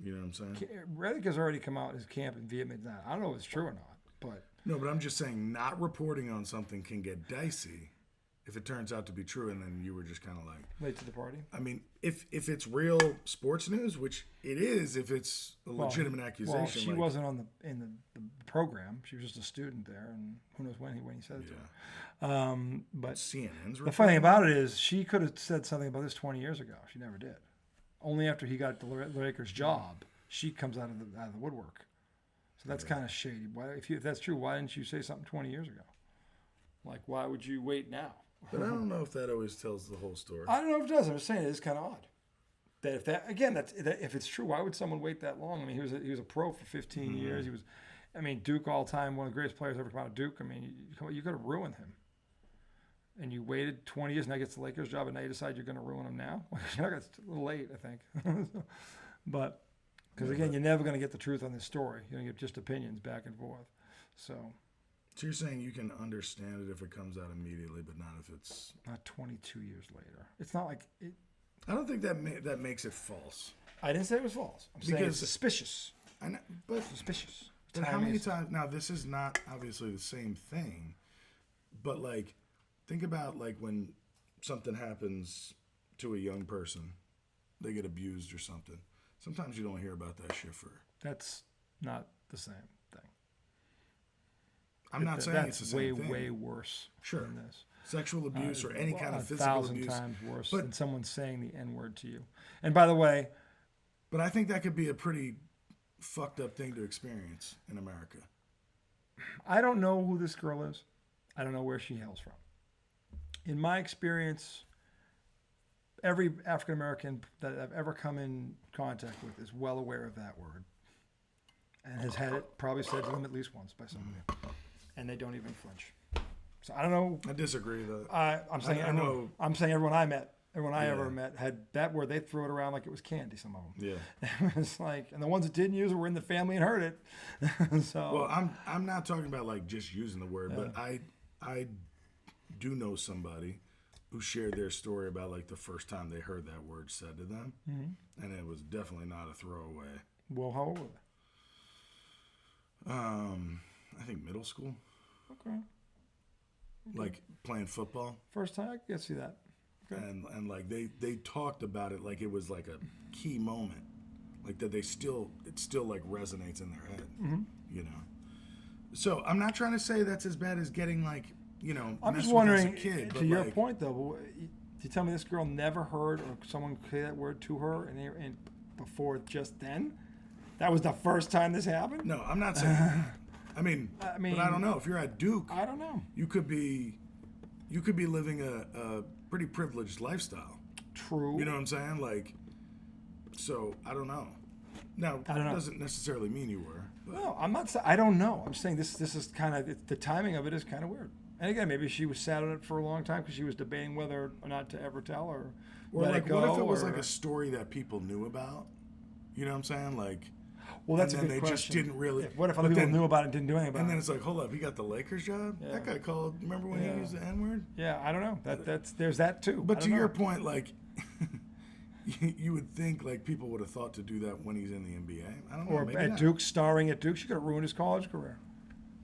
You know what I'm saying? Redick has already come out his camp in Vietnam. I don't know if it's true or not, but. No, but I'm just saying not reporting on something can get dicey if it turns out to be true, and then you were just kind of like late to the party. I mean, if it's real sports news, which it is, if it's a legitimate accusation. Well, she wasn't in the program. She was just a student there, and who knows when he said it to her. But CNN's the funny thing about it is she could have said something about this 20 years ago. She never did. Only after he got the Lakers job, she comes out of the woodwork. So that's kind of shady. Why, if that's true, why didn't you say something 20 years ago? Like, why would you wait now? But I don't know if that always tells the whole story. I don't know if it does. I'm just saying it is kind of odd. If it's true, why would someone wait that long? I mean, he was a pro for 15 years. He was, I mean, Duke all time, one of the greatest players ever come out of Duke. I mean, you could have ruined him. And you waited 20 years, now gets the Lakers job, and now you decide you're going to ruin him now? It's a little late, I think. But, because again, you're never going to get the truth on this story. You're going to get just opinions back and forth. So you're saying you can understand it if it comes out immediately, but not if it's not 22 years later. It's not like it. I don't think that makes it false. I didn't say it was false. I'm saying it's suspicious. But suspicious. But how many times? Now, this is not obviously the same thing, but like, think about like when something happens to a young person, they get abused or something. Sometimes you don't hear about that shit for. That's not the same thing. I'm not saying it's the same thing. Way worse than this. Sexual abuse or any kind of physical abuse. 1,000 times worse than someone saying the N-word to you. And by the way... But I think that could be a pretty fucked up thing to experience in America. I don't know who this girl is. I don't know where she hails from. In my experience, every African-American that I've ever come in contact with is well aware of that word. And has had it probably said to them at least once by somebody. And they don't even flinch. So I don't know. I disagree though. I'm saying everyone I met, everyone I ever met had that word. They threw it around like it was candy. Some of them. Yeah. It's like, and the ones that didn't use it were in the family and heard it. So. Well, I'm not talking about like just using the word, but I do know somebody who shared their story about like the first time they heard that word said to them, and it was definitely not a throwaway. Well, how old were they? I think middle school. Okay. Like playing football. First time, I can see that. Okay. And like they talked about it like it was like a key moment, like that it still like resonates in their head, you know. So I'm not trying to say that's as bad as getting like, you know, I'm just wondering, to your point though, you tell me this girl never heard or someone say that word to her and before just then? That was the first time this happened? No, I'm not saying. I mean, but I don't know. If you're at Duke, I don't know. You could be living a pretty privileged lifestyle. True. You know what I'm saying? Like, so I don't know. Now, that doesn't necessarily mean you were. But. No, I'm not. I don't know. I'm saying this is kind of the timing of it is kind of weird. And again, maybe she was sat on it for a long time because she was debating whether or not to ever tell or let like it go. What if it was like a story that people knew about? You know what I'm saying? Like. Well, that's and a then good they question. just didn't really. What if other people knew about it and didn't do anything about it? And then it's like, hold up, he got the Lakers job? Yeah. That guy called, remember when he used the N-word? Yeah, I don't know. There's that too. But to your point, like, you would think like people would have thought to do that when he's in the NBA. I don't know. Or at Duke, starring at Duke, she could have ruined his college career.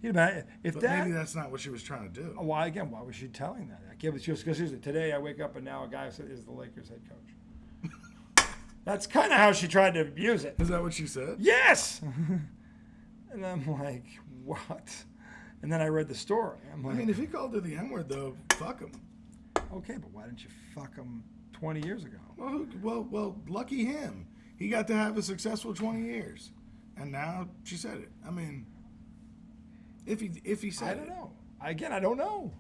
Maybe that's not what she was trying to do. Why was she telling that? It was just because today I wake up and now a guy is the Lakers head coach. That's kind of how she tried to abuse it. Is that what she said? Yes. And I'm like, what? And then I read the story. I'm like, I mean, if he called her the N-word, though, fuck him. Okay, but why didn't you fuck him 20 years ago? Well, lucky him. He got to have a successful 20 years. And now she said it. I mean, if he said it. I don't know. Again, I don't know.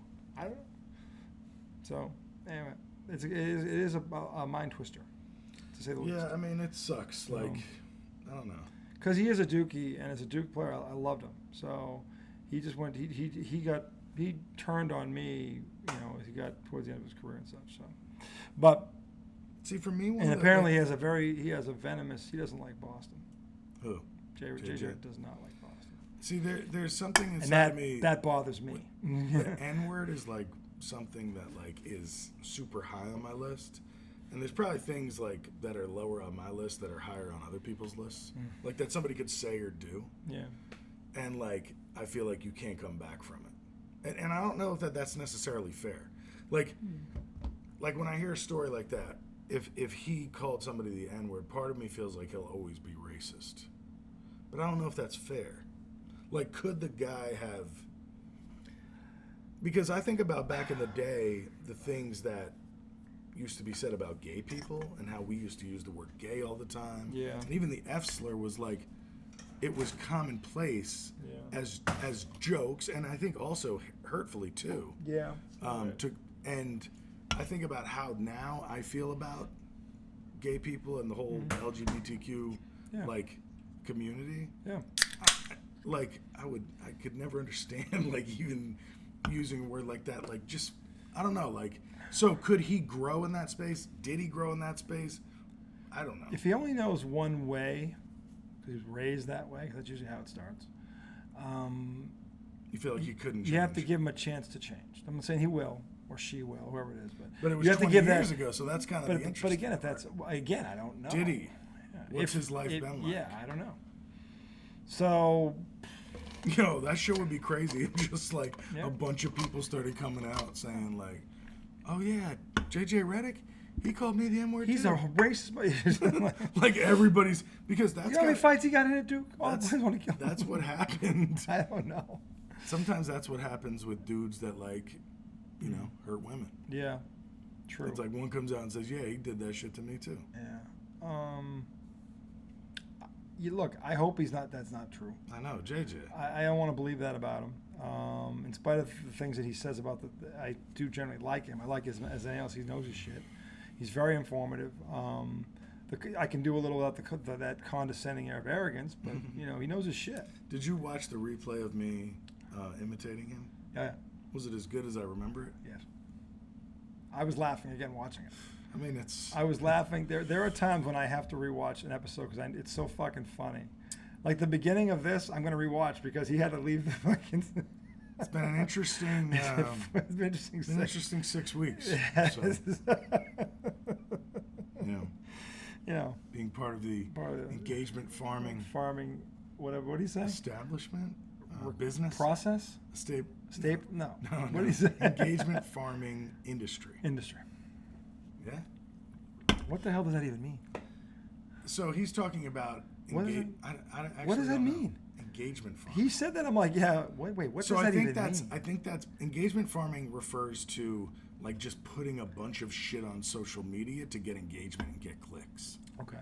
So, anyway, it is a mind twister, to say the least. Yeah, I mean, it sucks. Like, I don't know. Because he is a Dookie, and as a Duke player, I loved him. So he just went. He turned on me. You know, as he got towards the end of his career and such. So, but see, for me, apparently he has a venomous. He doesn't like Boston. Who? JJ does not like Boston. See, there's something inside me that bothers me. The N-word is like something that like is super high on my list. And there's probably things like that are lower on my list that are higher on other people's lists, like that somebody could say or do. Yeah. And like I feel like you can't come back from it, and I don't know if that's necessarily fair. Like when I hear a story like that, if he called somebody the N-word, part of me feels like he'll always be racist, but I don't know if that's fair. Like, could the guy have? Because I think about back in the day, the things that used to be said about gay people and how we used to use the word gay all the time. Yeah. And even the F slur was like, it was commonplace as jokes, and I think also hurtfully too. Yeah. And I think about how now I feel about gay people and the whole LGBTQ like community. Yeah. I could never understand like even using a word like that. Like just I don't know. Like so could he grow in that space? Did he grow in that space? I don't know. If he only knows one way, because he was raised that way, 'cause that's usually how it starts. You feel like he couldn't change. You have to give him a chance to change. I'm not saying he will or she will, whoever it is, but it was you have 20 to give years that, ago, so that's kind of the interesting But again, if that's I don't know. Did he? Yeah. What's his life been like? Yeah, I don't know. So, yo, that show would be crazy if just like a bunch of people started coming out saying like, "Oh yeah, JJ Redick, he called me the N-word. He's too. a racist." Like everybody's because that's you know how many fights he got in at Duke? That's what happened. I don't know. Sometimes that's what happens with dudes that like, you know, hurt women. Yeah, true. It's like one comes out and says, "Yeah, he did that shit to me too." Yeah. You look. I hope that's not true. I know, JJ. I don't want to believe that about him. In spite of the things that he says about I do generally like him. I like his as anything else. He knows his shit. He's very informative. I can do a little without that condescending air of arrogance, but you know he knows his shit. Did you watch the replay of me imitating him? Yeah. Was it as good as I remember it? Yes. I was laughing again watching it. I mean, I was laughing. There are times when I have to rewatch an episode because it's so fucking funny. Like the beginning of this, I'm going to rewatch because he had to leave the fucking. It's been an interesting. It's been interesting 6 weeks. Yeah. So, you know, being part of the engagement farming. Whatever. What do you say? Establishment. Business process. No. What do you say? Engagement farming industry. Yeah. What the hell does that even mean? So he's talking about. What does that mean? Engagement farming. He said that. I'm like, yeah. Wait. What does that even mean? I think that's engagement farming refers to like just putting a bunch of shit on social media to get engagement and get clicks. Okay.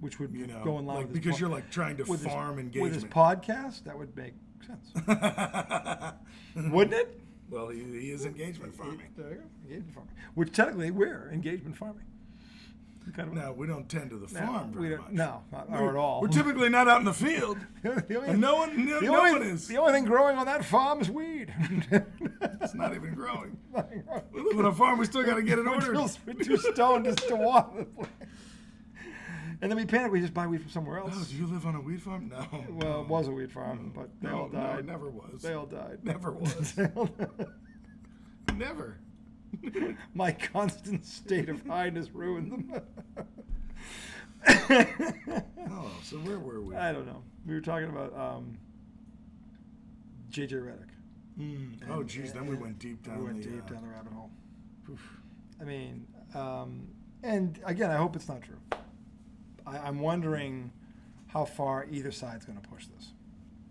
Which would go in line with because you're like trying to farm engagement. With his podcast, that would make sense. Wouldn't it? Well, he is engagement farming. There you go. Engagement farming. Which technically we're engagement farming. No, we don't tend to the farm very much. No, not at all. We're typically not out in the field. No one is. The only thing growing on that farm is weed. It's not even growing. We live on a farm. We still got to get it ordered. We're too stoned just to water the place. And then we panic. We just buy weed from somewhere else. Oh, do you live on a weed farm? No. Well, it was a weed farm, but they all died. No, it never was. They all died. Never was. Never. My constant state of highness ruined them. Oh, so where were we? I don't know. We were talking about JJ Redick. Oh, geez. Then we went deep down. We went deep down the rabbit hole. Oof. I mean, And again, I hope it's not true. I'm wondering how far either side's going to push this.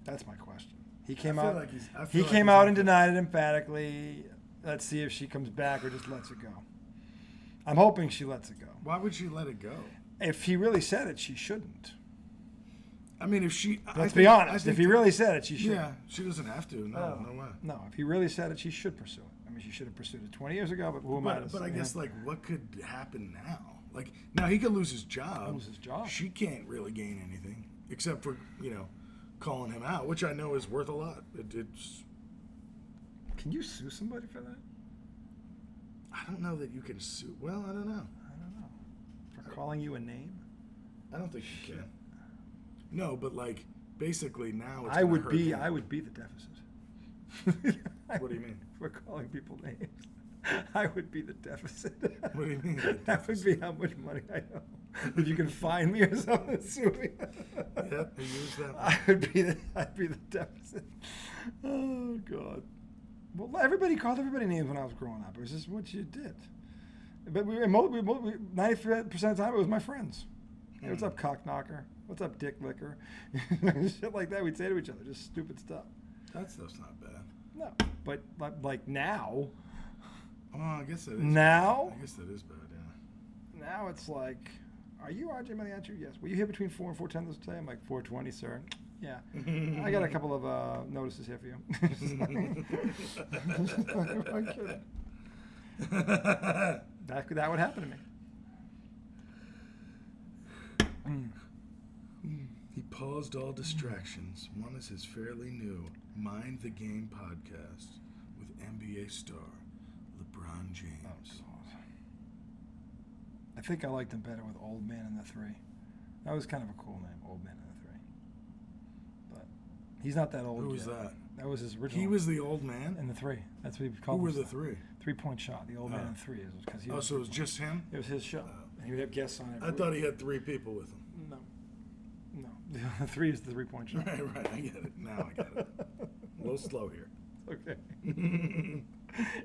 That's my question. He came out. He came out and denied it emphatically. Let's see if she comes back or just lets it go. I'm hoping she lets it go. Why would she let it go? If he really said it, she shouldn't. I mean, if she... Let's be honest. If he really said it, she should. Yeah, she doesn't have to. No way. No, if he really said it, she should pursue it. I mean, she should have pursued it 20 years ago, but who am I to say? But I guess, like, what could happen now? Like, now he could lose his job. Lose his job. She can't really gain anything, except for, calling him out, which I know is worth a lot. It's... Can you sue somebody for that? I don't know that you can sue. Well, I don't know. For calling you a name? I don't think you can. No, but like basically now it's I would be the deficit. What do you mean? For calling people names. I would be the deficit. What do you mean? That would be how much money I owe. If you can find me or something, sue me. Yep, you use that. I'd be the deficit. Oh God. Well, everybody called everybody names when I was growing up. It was just what you did. But 90% of the time it was my friends. Hey, what's up, cock knocker? What's up, dick licker? Shit like that we'd say to each other. Just stupid stuff. That stuff's not bad. No, but like now. Oh, I guess that is. Now? Bad. I guess that is bad. Yeah. Now it's like, are you RJ Meliantri? Yes. Were you here between 4 and 4:10 this day? I'm like 4:20, sir. Yeah. I got a couple of notices here for you. I'm kidding. That would happen to me. He paused all distractions. One is his fairly new Mind the Game podcast with NBA star LeBron James. Oh, God. I think I liked him better with Old Man in the Three. That was kind of a cool name, Old Man in the Three. But he's not that old. Who was yet. that? That was his original. He was the old man? In the Three. That's what he called. Who were the three? 3-point shot. The Old Man in the Three. Because he. So it was just him? It was his show. And he would have guests on it. I thought he had 3 people with him. No. The 3 is the 3-point shot. Right. I get it. Now I get it. A little slow here. Okay.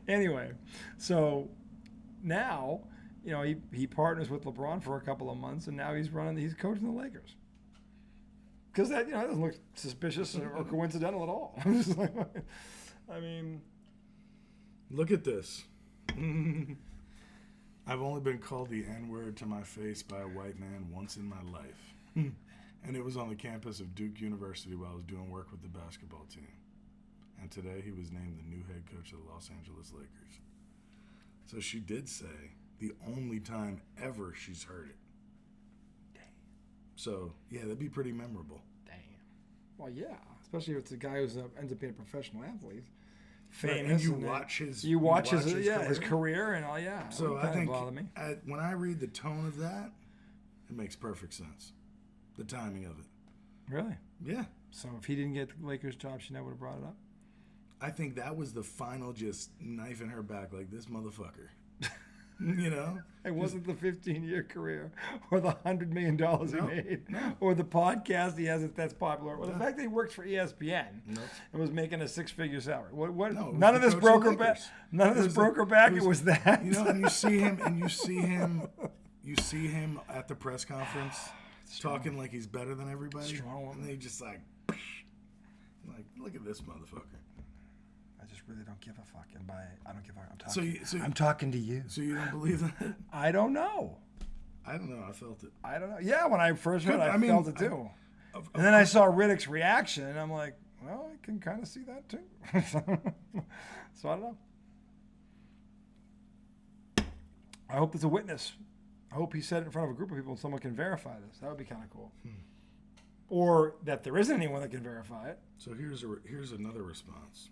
Anyway, so now, he partners with LeBron for a couple of months, and now he's coaching the Lakers. Because that, doesn't look suspicious or coincidental at all. I mean, look at this. I've only been called the N-word to my face by a white man once in my life. And it was on the campus of Duke University while I was doing work with the basketball team. And today he was named the new head coach of the Los Angeles Lakers. So she did say the only time ever she's heard it. Damn. So, yeah, that'd be pretty memorable. Damn. Well, yeah. Especially if it's a guy who ends up being a professional athlete. Famous. And you watch his career and all, yeah. So I think when I read the tone of that, it makes perfect sense. The timing of it. Really? Yeah. So if he didn't get the Lakers job, she never would have brought it up? I think that was the final just knife in her back, like this motherfucker. It wasn't the 15-year career or the $100 million he made or the podcast he has that's popular or the fact that he works for ESPN and was making a 6-figure salary. What? No, none of this broke her back. None of this broke her back. It was that. And you see him at the press conference talking like he's better than everybody. And they just like, look at this motherfucker. I just really don't give a fuck. And I don't give a fuck. I'm talking to you. So you don't believe that? I don't know. I don't know. I felt it. I don't know. Yeah, when I first heard it, I felt it too. And then I saw Riddick's reaction, and I'm like, well, I can kind of see that too. So I don't know. I hope there's a witness. I hope he said it in front of a group of people and someone can verify this. That would be kind of cool. Or that there isn't anyone that can verify it. So here's another response.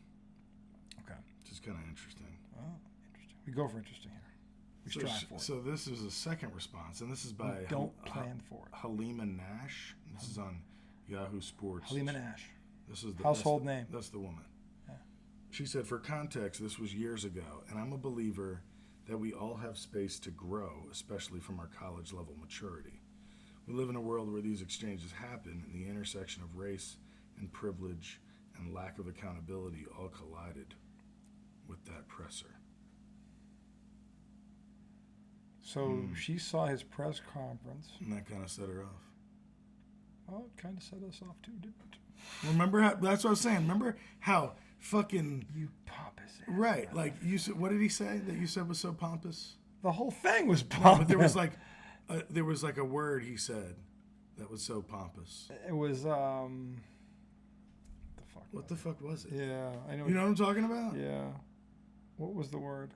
Okay. Which is kind of interesting. Oh, interesting. We go for interesting here. We strive for it. So this is a second response, and this is by plan for it. Halima Nash. This is on Yahoo Sports. Halima Nash. This is the household name. That's the woman. Yeah. She said, for context, this was years ago, and I'm a believer that we all have space to grow, especially from our college level maturity. We live in a world where these exchanges happen, and the intersection of race and privilege and lack of accountability all collided with that presser. So she saw his press conference. And that kind of set her off. Well, it kind of set us off too, didn't it? Remember how, that's what I was saying. Remember how fucking... You pompous ass. Right. Like, you said, what did he say that you said was so pompous? The whole thing was No, pompous. but there was like a word he said that was so pompous. It was, What the fuck was it? Yeah, I know. You know what I'm talking about? Yeah. What was the word?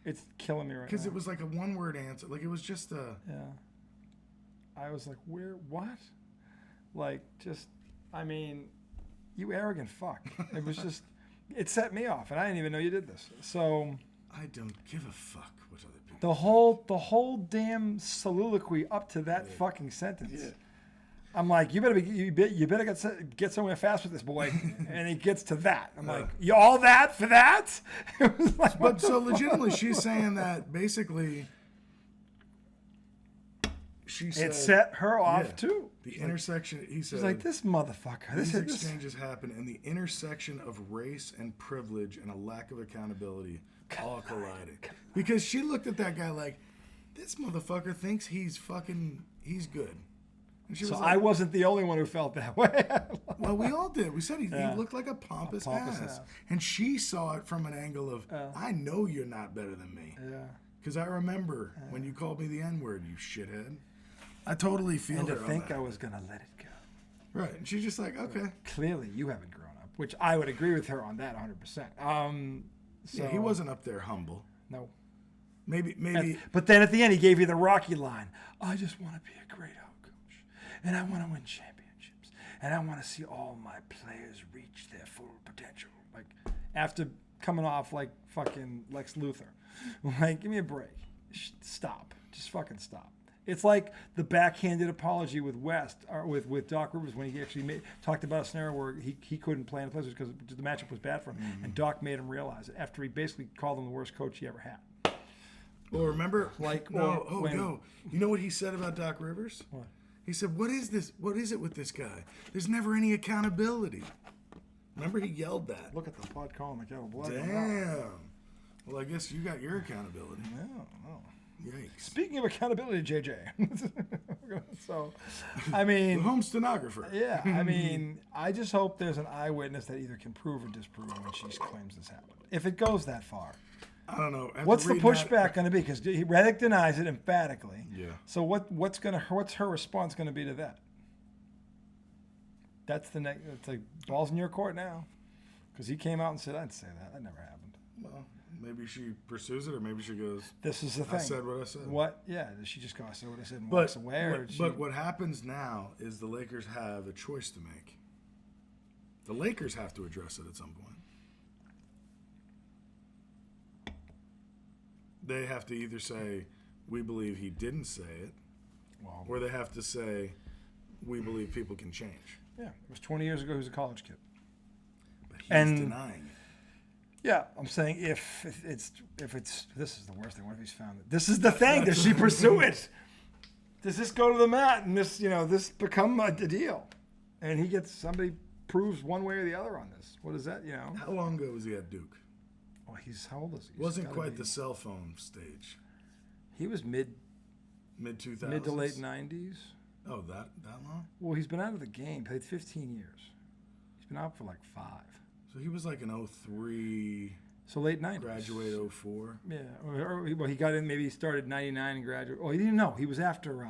It's killing me right now. Because it was like a one-word answer. Like, it was just a... Yeah. I was like, what? Like, just, I mean, you arrogant fuck. It was just, it set me off, and I didn't even know you did this. So... I don't give a fuck what other people... The whole damn soliloquy up to that fucking sentence. Yeah. I'm like, you better get somewhere fast with this boy, and he gets to that. I'm like, you all that for that? It was like, but so legitimately, she's saying that basically, she said it set her off too. The intersection. He said, she's like, this motherfucker. These exchanges happen, and the intersection of race and privilege and a lack of accountability all colliding. Because she looked at that guy like, this motherfucker thinks he's good. So like, I wasn't the only one who felt that way. Well, we all did. We said he looked like a pompous ass. And she saw it from an angle of, I know you're not better than me. Yeah. Because I remember when you called me the N-word, you shithead. I totally feel and her to think I was going to let it go. Right. And she's just like, okay. Clearly, you haven't grown up, which I would agree with her on that 100%. So, yeah, he wasn't up there humble. No. Maybe. But then at the end, he gave you the Rocky line. I just want to be a great head coach, and I want to win championships, and I want to see all my players reach their full potential. Like, after coming off like fucking Lex Luthor. Like, give me a break. Stop. Just fucking stop. It's like the backhanded apology with West, or with Doc Rivers, when he actually talked about a scenario where he couldn't play in the playoffs because the matchup was bad for him, and Doc made him realize it after he basically called him the worst coach he ever had. Well, remember, you know what he said about Doc Rivers? What? He said, "What is this? What is it with this guy? There's never any accountability." Remember, he yelled that. Look at the pot calling the kettle black. Damn. Well, I guess you got your accountability. No. Yikes. Speaking of accountability, JJ. So, I mean... The home stenographer. Yeah, I mean, I just hope there's an eyewitness that either can prove or disprove when she claims this happened. If it goes that far. I don't know. What's the pushback going to be? Because Reddick denies it emphatically. Yeah. So what's her response going to be to that? That's the next... It's like, ball's in your court now. Because he came out and said, I didn't say that. That never happened. Well... Maybe she pursues it, or maybe she goes, this is the thing. I said what I said. What? Yeah, does she just go, I said what I said and walks away? But what happens now is the Lakers have a choice to make. The Lakers have to address it at some point. They have to either say, we believe he didn't say it, or they have to say, we believe people can change. Yeah, it was 20 years ago he was a college kid. But he's denying it. Yeah, I'm saying if it's this is the worst thing. What if he's found it? This is the thing. Does she pursue it? Does this go to the mat and this become a deal? And somebody proves one way or the other on this. What is that? How long ago was he at Duke? Well, how old is he? Wasn't quite the cell phone stage. He was mid 2000s, mid to late 90s. Oh, that long? Well, he's been out of the game. Played 15 years. He's been out for like 5. So he was like an 03. So late 90s. Graduate 04. Yeah. Well, he got in. Maybe he started 99 and graduated. Oh, he didn't know. He was after.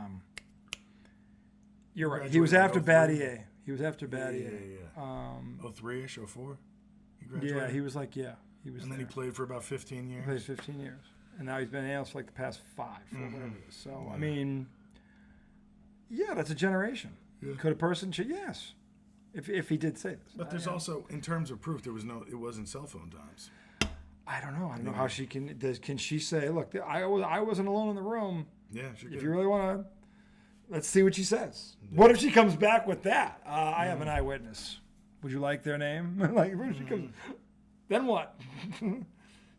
You're right. He was after Battier. He was after Battier. Yeah. 03-ish, 04. He graduated. Yeah. He was like He was. And then he played for about 15 years. He played 15 years, and now he's been analyst for like the past 5 or whatever it is. So I mean, yeah, that's a generation. Yeah. Could a person? Yes. If he did say this. But there's also, in terms of proof, it wasn't cell phone times. I don't know. I don't know how she can. Can she say, look, I wasn't alone in the room. Yeah, she could. If you really want to, let's see what she says. Yeah. What if she comes back with that? I have an eyewitness. Would you like their name? Like, if she comes, then what?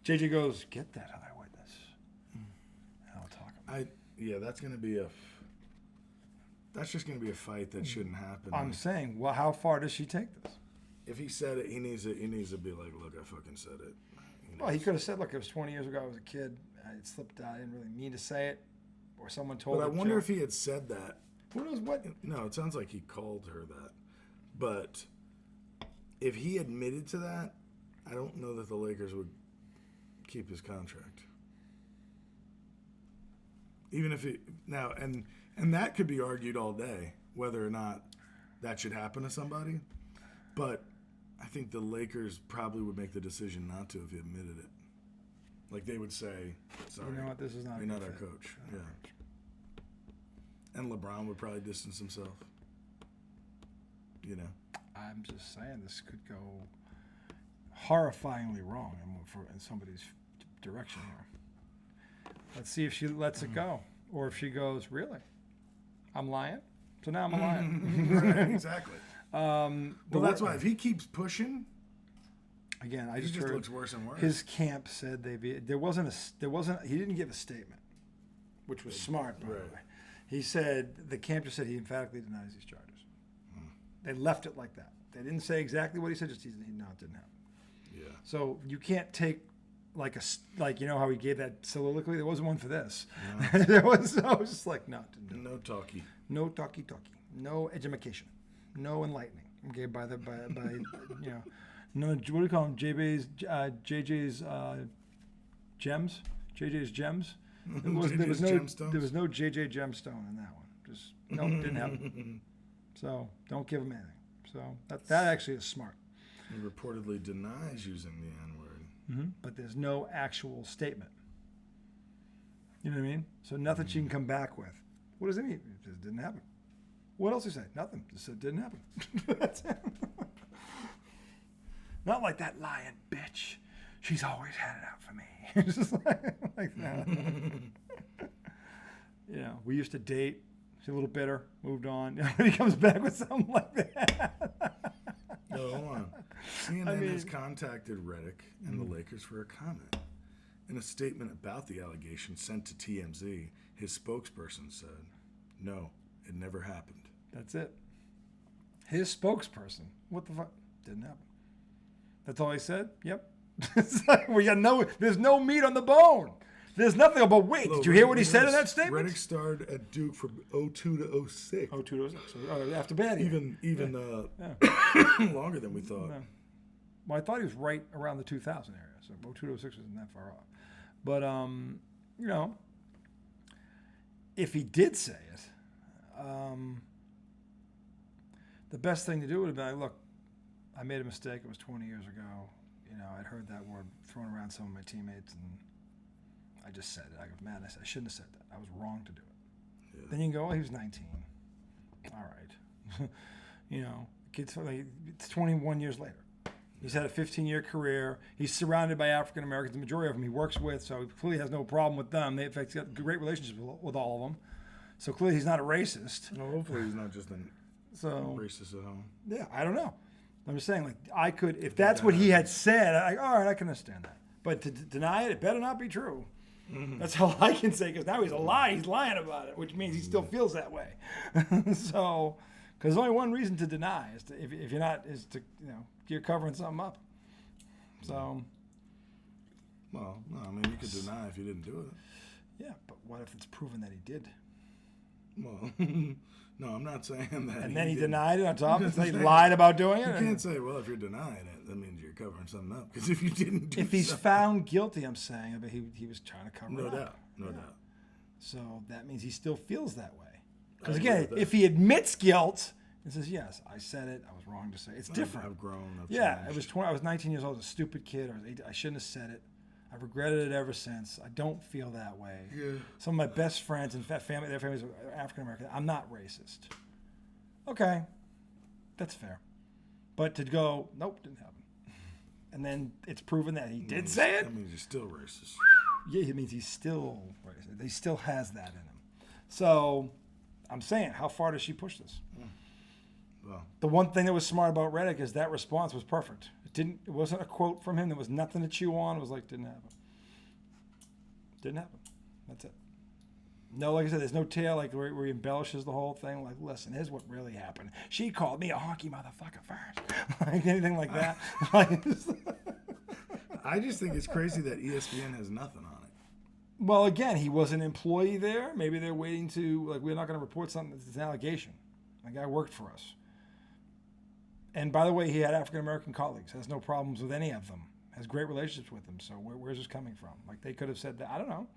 JJ goes, get that eyewitness. And I'll talk about it. That's going to be That's just going to be a fight that shouldn't happen. I'm saying, well, how far does she take this? if he said it, he needs to be like, look, I fucking said it. Well, he could have said, look, it was 20 years ago. I was a kid. It slipped out. I didn't really mean to say it. Or someone told me. But I wonder if he had said that. Who knows what? No, it sounds like he called her that. But if he admitted to that, I don't know that the Lakers would keep his contract. Even if he now and that could be argued all day whether or not that should happen to somebody. But I think the Lakers probably would make the decision not to if he admitted it. Like they would say, "Sorry, you know what? This is not. You're not our coach." Yeah. And LeBron would probably distance himself. You know. I'm just saying this could go horrifyingly wrong in somebody's direction here. Let's see if she lets it go, or if she goes, "Really? I'm lying." So now I'm lying. Right, exactly. Well, that's why if he keeps pushing, again, I he just just heard looks worse and worse. his camp said there wasn't. He didn't give a statement, which was smart, by the way. He said the camp just said he emphatically denies these charges. They left it like that. They didn't say exactly what he said. Just it didn't happen. Yeah. So you can't take like you know how he gave that soliloquy. There wasn't one for this. No. I was just like no talkie. No talkie. No education. No enlightening. Okay, by you know, no, what do you call them? JJ's gems. JJ's gems. There was no JJ gemstone in that one. Just no, it didn't happen. So don't give him anything. So that actually is smart. He reportedly denies using the N-word. Mm-hmm. But there's no actual statement. You know what I mean? So nothing she can come back with. What does it mean? It just didn't happen. What else did he say? Nothing. Just said it didn't happen. That's it. Not like that lying bitch. She's always had it out for me. Just like that. You know, we used to date. She's a little bitter. Moved on. He comes back with something like that. No, hold on. CNN has contacted Redick and the Lakers for a comment. In a statement about the allegation sent to TMZ, his spokesperson said, "No, it never happened." That's it. His spokesperson. What the fuck? Didn't happen. That's all he said? Yep. It's like, there's no meat on the bone. There's nothing about, wait, did you hear what he said in that statement? Redick starred at Duke from 02 to 06. 02 to 06. So, after bad. Even longer than we thought. Yeah. Well, I thought he was right around the 2000 area. So 02 to 06 wasn't that far off. But, you know, if he did say it, the best thing to do would have been, like, look, I made a mistake. It was 20 years ago. You know, I'd heard that word thrown around some of my teammates, and I just said it. I go, man, I shouldn't have said that. I was wrong to do it. Yeah. Then you can go, oh, he was 19. All right. You know, kids, it's 21 years later. He's had a 15-year career. He's surrounded by African Americans. The majority of them he works with, so he clearly has no problem with them. In fact, he's got great relationships with all of them. So clearly he's not a racist. No, hopefully he's not just a racist at home. Yeah, I don't know. I'm just saying, like, I could, if that's what he had said, all right, I can understand that. But to deny it, it better not be true. Mm-hmm. That's all I can say, because now he's a lie. He's lying about it, which means he still feels that way. So, because there's only one reason to deny, is to, if you're not, is to, you know, you're covering something up. So. Well, no, I mean, you could deny if you didn't do it. Yeah, but what if it's proven that he did? Well, no, I'm not saying that. And then he denied it on top of it? He lied about doing it? You can't say, well, if you're denying it, that means you're covering something up. Because if you didn't do If he's found guilty, I'm saying, but he was trying to cover it up. No doubt. So that means he still feels that way. Because again, if he admits guilt and says, yes, I said it, I was wrong to say it, it's different. I've grown. I was 19 years old, I was a stupid kid, I shouldn't have said it. I've regretted it ever since. I don't feel that way. Yeah. Some of my best friends and their families are African American. I'm not racist. Okay, that's fair. But to go, nope, didn't happen. And then it's proven that he did say it. That means he's still racist. Yeah, it means he's still racist. He still has that in him. So I'm saying, how far does she push this? Well, the one thing that was smart about Redick is that response was perfect. It wasn't a quote from him. There was nothing to chew on. It was like, didn't happen. Didn't happen. That's it. No, like I said, there's no tale like where he embellishes the whole thing. Like, listen, here's what really happened. She called me a honky motherfucker first. Like anything like that. I just think it's crazy that ESPN has nothing on it. Well, again, he was an employee there. Maybe they're waiting to, like, we're not going to report something that's an allegation. The guy worked for us. And by the way, he had African-American colleagues. Has no problems with any of them. Has great relationships with them. So where's this coming from? Like, they could have said that. I don't know.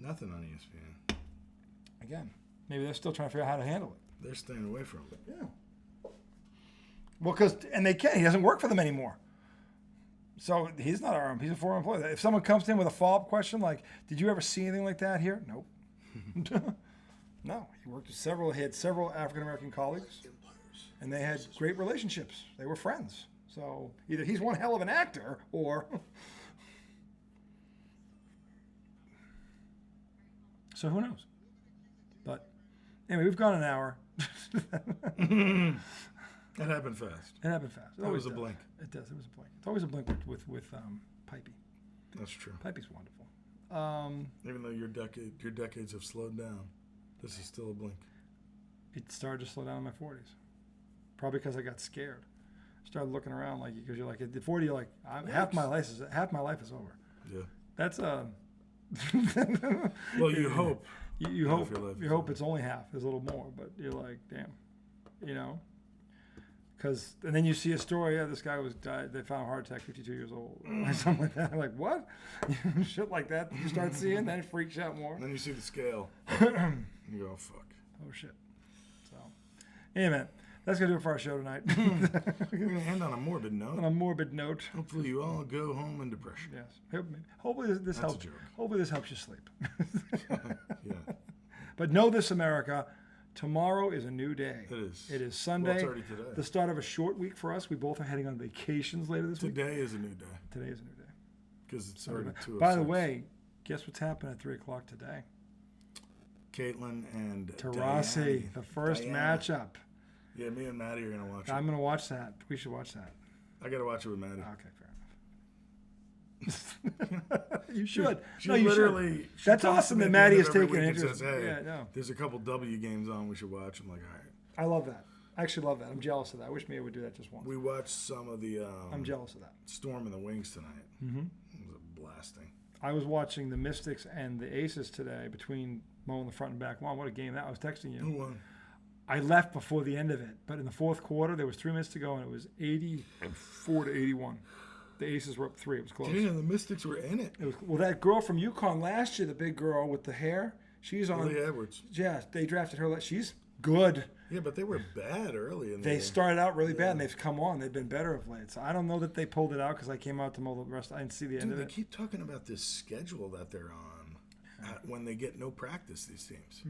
Nothing on ESPN. Again, maybe they're still trying to figure out how to handle it. They're staying away from it. Yeah. Well, and they can't. He doesn't work for them anymore. So he's not our, he's a former employee. If someone comes to him with a follow-up question like, did you ever see anything like that here? Nope. No. He worked with he had several African-American colleagues, and they had great relationships. They were friends. So either he's one hell of an actor, or... So who knows? But anyway, we've gone an hour. It happened fast. It happened fast. It was a blink. It does. It was a blink. It's always a blink with Pipey. That's true. Pipey's wonderful. Even though your decades have slowed down, this is still a blink. It started to slow down in my 40s. Probably because I got scared. Started looking around like, because you're like at 40, you're like, half my life is over. Yeah. That's well, you hope. You hope it's only half. There's a little more, but you're like, damn, you know. Because and then you see a story. Yeah, this guy died. They found a heart attack, 52 years old, or something like that. Like what? Shit like that. You start seeing, then it freaks you out more. And then you see the scale. And you go, oh, fuck. Oh shit. So, anyway, that's gonna do it for our show tonight. We're gonna end on a morbid note. On a morbid note. Hopefully, you all go home in depression. Yes. Hopefully this helps. Hopefully this helps you sleep. Yeah. But know this, America. Tomorrow is a new day. It is. It is Sunday. Well, it's already today. The start of a short week for us. We both are heading on vacations later this week. Today is a new day. Today is a new day. Because it's already 2:06. By the way, guess what's happening at 3 o'clock today? Caitlin and Taurasi, the first matchup. Yeah, me and Maddie are going to watch it. I'm going to watch that. We should watch that. I got to watch it with Maddie. Okay, fair enough. You should. She literally. Should. That's awesome that Maddie is taking interest. Says, hey, yeah, there's a couple W games on we should watch. I'm like, all right. I love that. I actually love that. I'm jealous of that. I wish Mia would do that just once. We watched some of the. I'm jealous of that. Storm and the Wings tonight. Mm-hmm. It was a blasting. I was watching the Mystics and the Aces today between mowing the front and back lawn. What a game that! I was texting you. Who won? I left before the end of it, but in the fourth quarter, there was 3 minutes to go, and it was 84 to 81. The Aces were up 3. It was close. Yeah, the Mystics were in it. Well, that girl from UConn last year, the big girl with the hair, she's on. Lily Edwards. Yeah, they drafted her. She's good. Yeah, but they were bad early. They started out really bad, and they've come on. They've been better of late. So I don't know that they pulled it out because I came out to mow the rest. I didn't see the end of it. They keep talking about this schedule that they're on when they get no practice, these teams.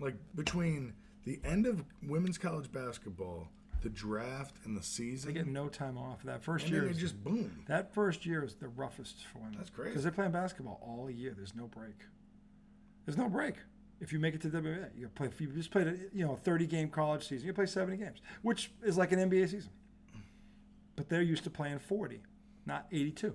Like between the end of women's college basketball, the draft, and the season. They get no time off. That first year. And then they just boom. That first year is the roughest for women. That's crazy. Because they're playing basketball all year. There's no break. There's no break. If you make it to WNBA, if you just played a 30-game college season, you play 70 games, which is like an NBA season. But they're used to playing 40, not 82.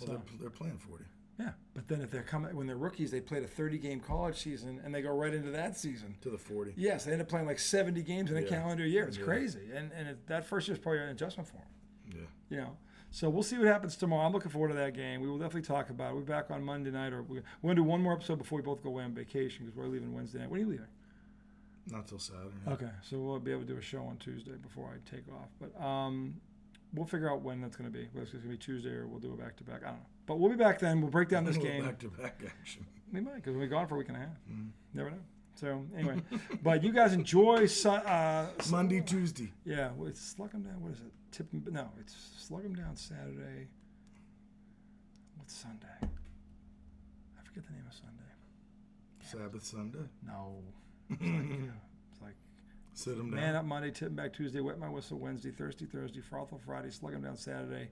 Well, they're playing 40. Yeah, but then if when they're rookies, they played a 30-game college season, and they go right into that season. To the 40. Yes, they end up playing like 70 games in a calendar year. It's crazy. And that first year is probably an adjustment for them. Yeah. So we'll see what happens tomorrow. I'm looking forward to that game. We will definitely talk about it. We'll be back on Monday night, or we're going to do one more episode before we both go away on vacation because we're leaving Wednesday night. When are you leaving? Not till Saturday. Okay, so we'll be able to do a show on Tuesday before I take off. But we'll figure out when that's going to be. Whether it's going to be Tuesday or we'll do it back-to-back. I don't know. But we'll be back then. We'll break down this game. Back-to-back action. We might, because we'll be gone for a week and a half. Never know. So, anyway. But you guys enjoy Monday, Tuesday. Yeah. Well, it's Slug 'em Down. What is it? It's Slug 'em Down Saturday. What's Sunday? I forget the name of Sunday. Sabbath Sunday? No. It's like Sit 'em down. Man Up Monday, Tip 'em Back Tuesday, Wet My Whistle Wednesday, Thursday, Frothel Friday, Slug 'em Down Saturday.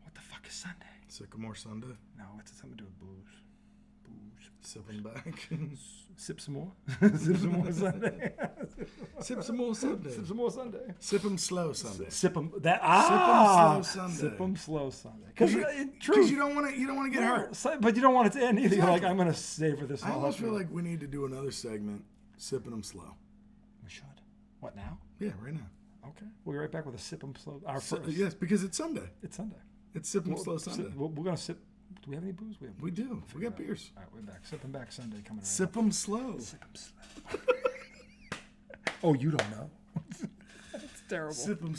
What the fuck is Sunday? Sycamore Sunday? No, it's something to do with blues. Sip them back. Sip some more. Sip some more Sunday. Sip some more Sunday. Sip some more Sunday. Sip them slow Sunday. Sip them. Sip them slow Sunday. Sip them slow Sunday. Because you don't want to get hurt. But you don't want it to end either. You're like, I'm going to savor this. I almost feel like we need to do another segment, sipping them slow. We should. What now? Yeah, right now. Okay. We'll be right back with a sip them slow. Our first. Yes, because it's Sunday. It's Sunday. It's sip them slow Sunday. We're going to sip. Do we have any booze? We do. We got beers. All right, we're back. Sip them back Sunday coming right Sip them slow. Sip them slow. Oh, you don't know. That's terrible. Sip them